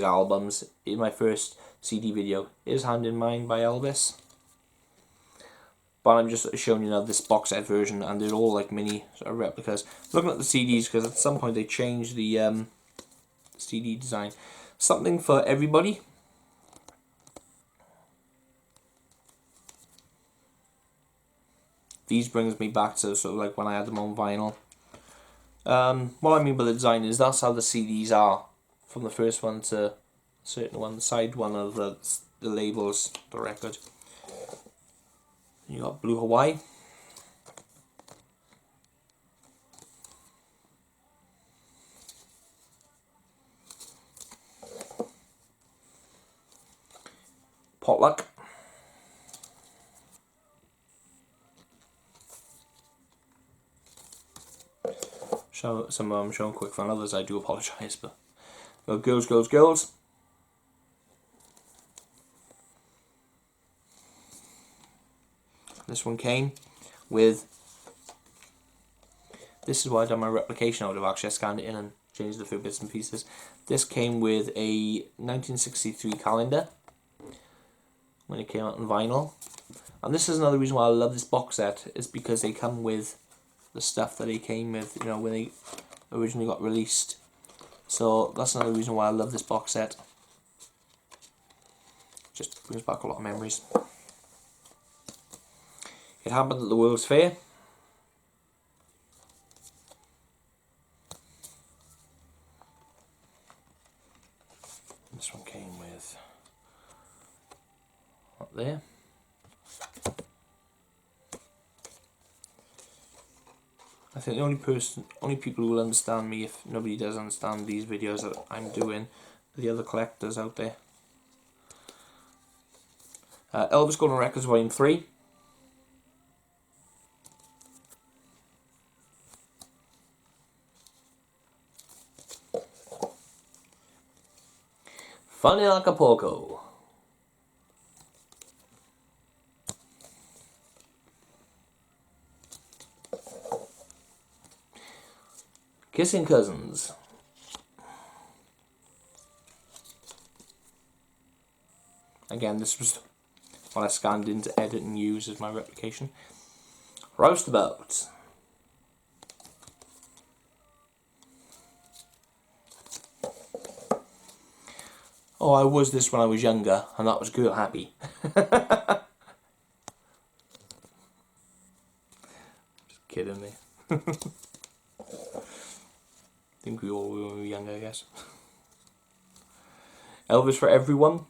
albums in my first CD video. Is Hand in Mine by Elvis. But I'm just showing you now this box set version, and they're all like mini sort of replicas. Looking at the CDs, because at some point they changed the CD design. Something for everybody. These brings me back to sort of like when I had them on vinyl. What I mean by the design is that's how the CDs are, from the first one to a certain one, the side one of the labels, the record. You got Blue Hawaii. Potluck. Some of them showing quick fun, others I do apologise, but Girls, Girls, Girls. This one came with, this is why I've done my replication. I would have actually scanned it in and changed a few bits and pieces. This came with a 1963 calendar when it came out on vinyl. And this is another reason why I love this box set, is because they come with the stuff that they came with, you know, when they originally got released. So that's another reason why I love this box set. Just brings back a lot of memories. It happened at the World's Fair. This one came with up there. I think the only people who will understand me, if nobody does understand these videos that I'm doing, are the other collectors out there. Elvis Golden Records Volume 3. Fun in Acapulco. Kissing Cousins. Again, this was what I scanned in to edit and use as my replication. Roustabout. Oh, I was this when I was younger, and that was good, happy. Just kidding me. I think we all were when we were younger, I guess. Elvis for Everyone.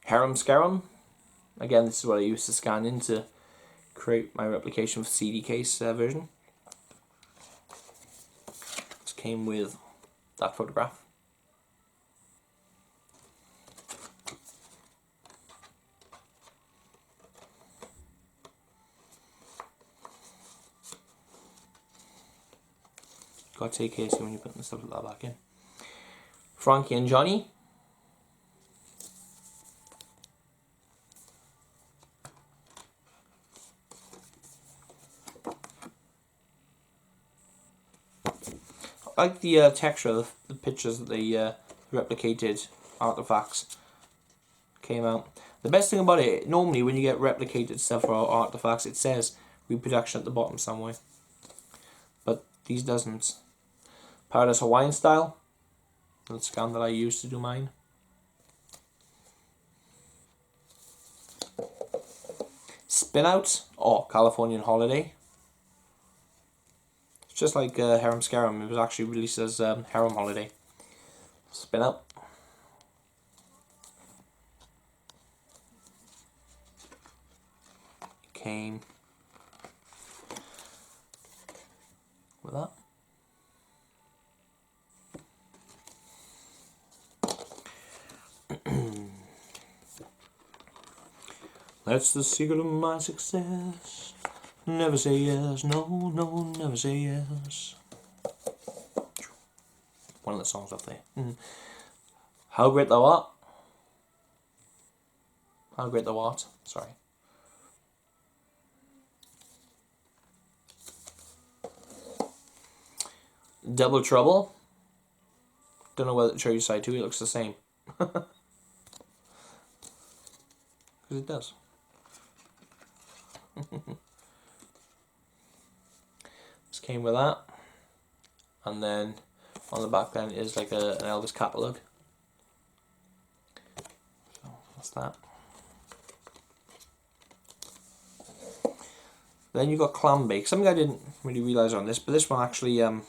Harem Scarum. Again, this is what I used to scan in to create my replication for CD case version. This came with that photograph. Gotta take care when you're putting stuff like that back in. Frankie and Johnny. like the texture of the pictures that they replicated artifacts came out. The best thing about it, normally when you get replicated stuff or artifacts, it says reproduction at the bottom somewhere. But these doesn't. Paradise Hawaiian style. That's the scan that I used to do mine. Spin Out, or Californian Holiday. It's just like Harem Scarum. It was actually released as Harem Holiday. Spin Out. Came with that. That's the secret of my success. Never say yes, no, no, never say yes. One of the songs up there. How great thou art. How great thou art. Sorry. Double Trouble. Don't know whether to show you side 2. It looks the same. Because it does. This came with that, and then on the back then is like an Elvis catalogue. So that's that. Then you got Clam Bake. Something I didn't really realise on this, but this one actually has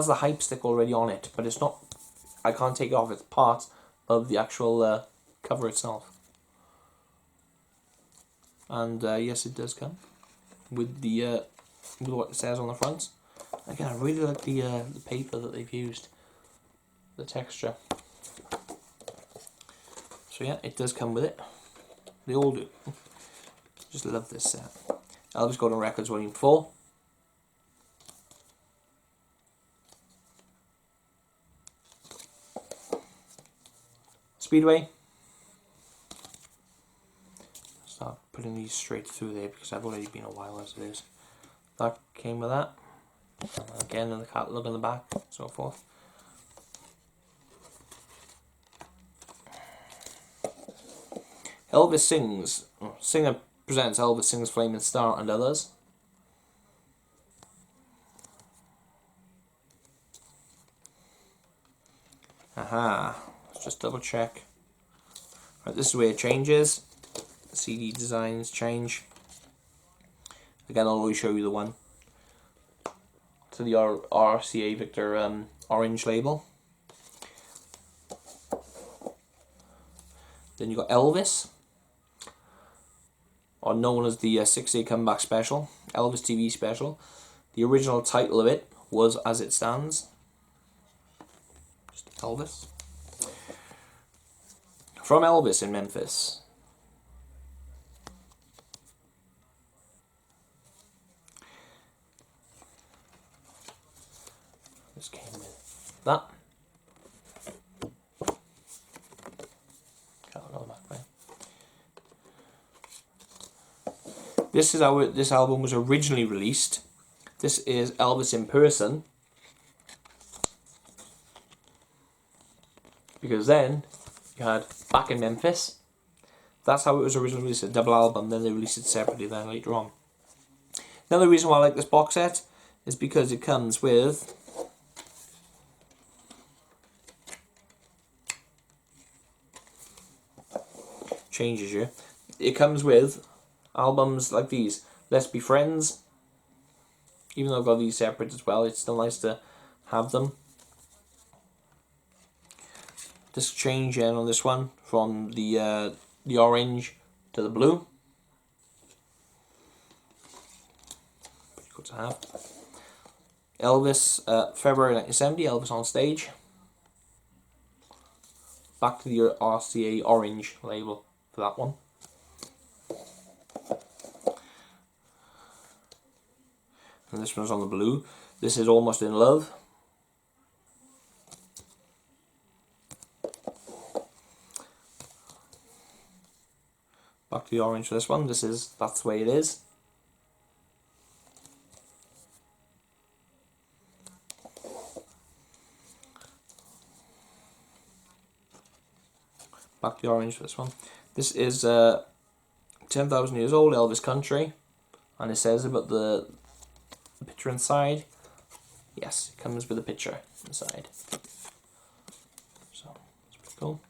the hype stick already on it, but it's not. I can't take it off. It's part of the actual cover itself. And yes, it does come with the with what it says on the front. Again, I really like the paper that they've used, the texture. So yeah, it does come with it. They all do. Just love this set. Elvis Golden Records Volume 4. Speedway. Start putting these straight through there because I've already been a while as it is. That came with that. And again, in the catalogue on the back, so forth. Elvis Sings. Singer presents Elvis Sings Flaming Star and others. Aha. Let's just double check. Right, this is where it changes. CD designs change. Again, I'll always show you the one to the RCA Victor orange label. Then you got Elvis, or known as the 6-day comeback special, Elvis TV special. The original title of it was As It Stands. Just Elvis. From Elvis in Memphis. This came with that. Got another back there. This is how this album was originally released. This is Elvis in person. Because then you had Back in Memphis. That's how it was originally released, a double album. Then they released it separately then later on. Another reason why I like this box set is because it comes with changes you. It comes with albums like these. Let's Be Friends. Even though I've got these separate as well, it's still nice to have them. This change in on this one from the orange to the blue. Pretty good to have. Elvis, February 1970, Elvis on Stage. Back to the RCA orange label for that one. And this one's on the blue. This is Almost in Love. Back to the orange for this one. This is That's the Way It Is. back to the orange for this one. This is 10,000 Years Old, Elvis Country, and it says about the picture inside. Yes, it comes with a picture inside. So, it's pretty cool.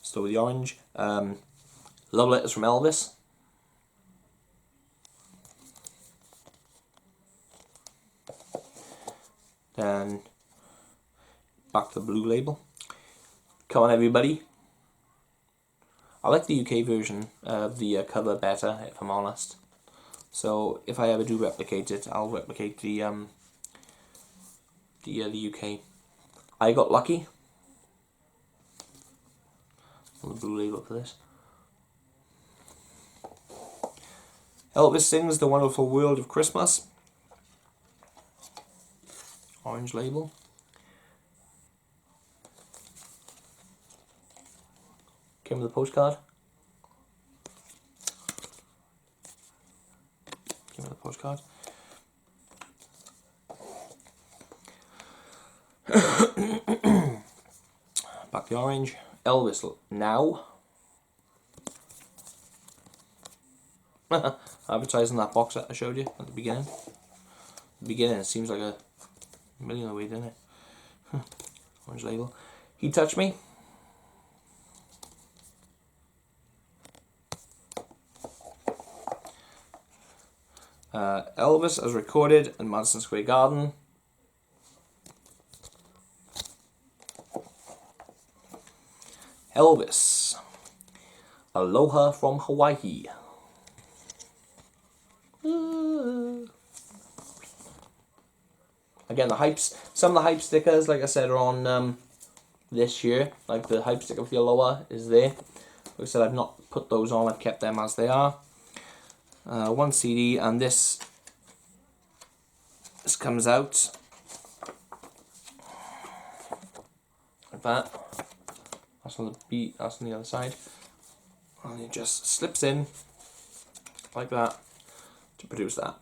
So with the orange, love letters from Elvis. Then back to the blue label. Come on everybody. I like the UK version of the cover better, if I'm honest. So if I ever do replicate it, I'll replicate the UK. I got lucky. On the blue label for this. Elvis Sings The Wonderful World of Christmas. Orange label. Came with a postcard. Came with a postcard. Back the orange. Elvis Now. Advertising that box set I showed you at the beginning. The beginning, it seems like a million away, didn't it? Orange label. He Touched Me. Elvis as recorded in Madison Square Garden. Elvis, Aloha from Hawaii. Again, the hypes. Some of the hype stickers, like I said, are on this year. Like the hype sticker for the Aloha is there. Like I said, I've not put those on. I've kept them as they are. One CD, and this comes out like that. That's on the beat. That's on the other side, and it just slips in like that to produce that.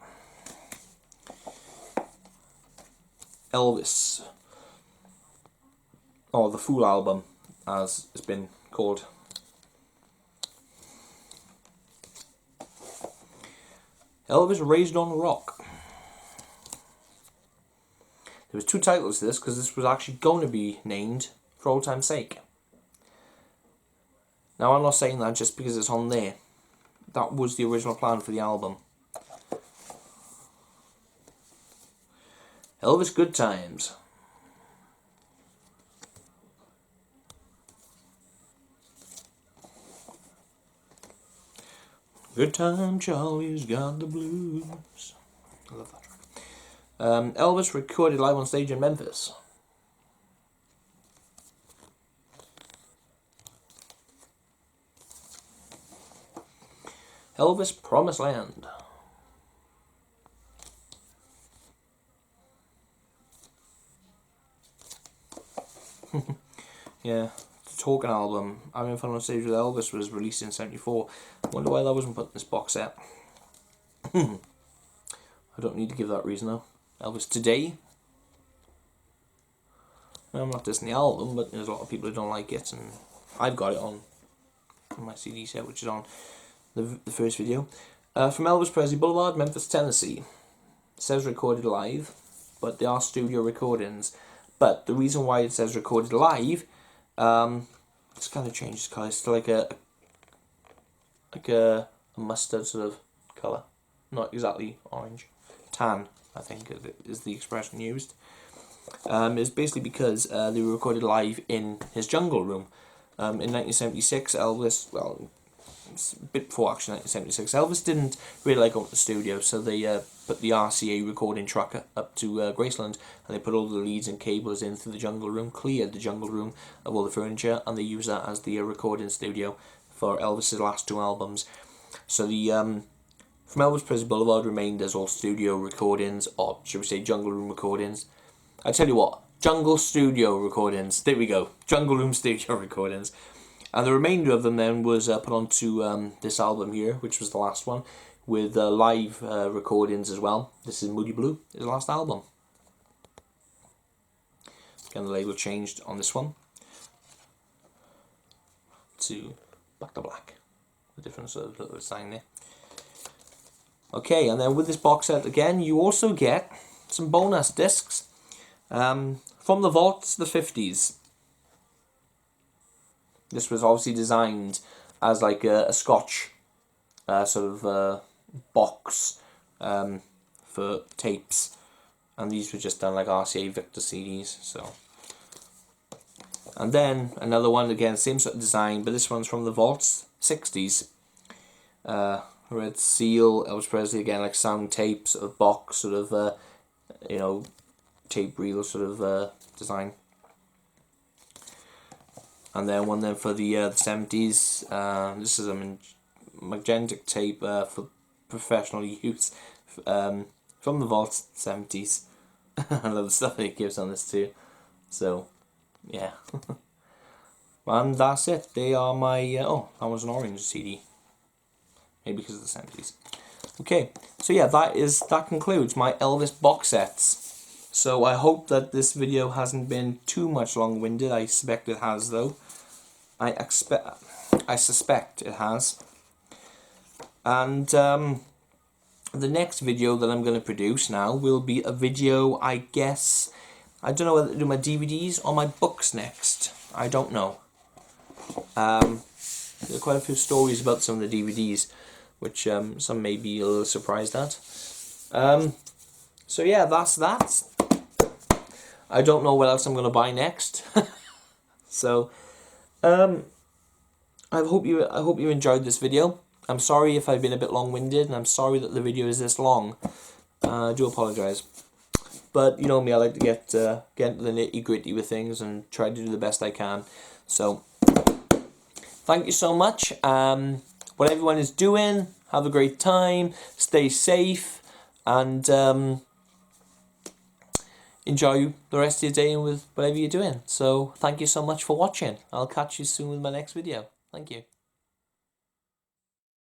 Elvis, or the full album, as it's been called. Elvis Raised on Rock. There was two titles to this because this was actually going to be named For Old Time's Sake. Now I'm not saying that just because it's on there. That was the original plan for the album. Elvis Good Times. Good time, Charlie's got the blues. I love that track. Elvis recorded live on stage in Memphis. Elvis Promised Land. Yeah, the Talking album, Having Fun on Stage with Elvis, was released in '74. I wonder why that wasn't put in this box set. I don't need to give that reason though. Elvis Today. I'm not dissing the album, but there's a lot of people who don't like it, and I've got it on my CD set, which is on the first video. From Elvis Presley Boulevard, Memphis, Tennessee. It says recorded live, but they are studio recordings. But the reason why it says recorded live, it's kind of changed colour. It's like a mustard sort of colour, not exactly orange, tan, I think is the expression used. It's basically because they were recorded live in his jungle room. In 1976, Elvis, well, it's a bit before actually 1976, Elvis didn't really like going to the studio, so they put the RCA recording truck up to Graceland, and they put all the leads and cables in through the jungle room, cleared the jungle room of all the furniture, and they used that as the recording studio for Elvis's last two albums. So the From Elvis Presley Boulevard remained as all studio recordings, or should we say jungle room recordings. I tell you what, jungle studio recordings, there we go, jungle room studio recordings. And the remainder of them then was put onto this album here, which was the last one, with live recordings as well. This is Moody Blue, his last album. Again, the label changed on this one to back to black. The different sort of little sign there. Okay, and then with this box set again, you also get some bonus discs from the vaults, the 50s. This was obviously designed as like a Scotch sort of box for tapes, and these were just done like RCA Victor CDs. So, and then another one again, same sort of design, but this one's from the vaults, 60s. Red Seal, Elvis Presley again, like sound tape sort of box, sort of you know, tape reel sort of design. And then one then for the 70s. This is a magenta tape for professional use from the vaults, 70s. I love the stuff that it gives on this too. So yeah. And that's it. They are my oh, that was an orange CD. Maybe because of the 70s. Okay, so yeah, that concludes my Elvis box sets. So I hope that this video hasn't been too much long-winded. I suspect it has, though. I suspect it has. And the next video that I'm going to produce now will be a video, I guess, I don't know whether to do my DVDs or my books next. I don't know. There are quite a few stories about some of the DVDs, which some may be a little surprised at. So yeah, that's that. I don't know what else I'm going to buy next. So I hope you enjoyed this video. I'm sorry if I've been a bit long-winded, and I'm sorry that the video is this long. I do apologise. But you know me, I like to get into the nitty-gritty with things and try to do the best I can. So thank you so much. What everyone is doing, have a great time, stay safe, and enjoy the rest of your day with whatever you're doing. So thank you so much for watching. I'll catch you soon with my next video. Thank you.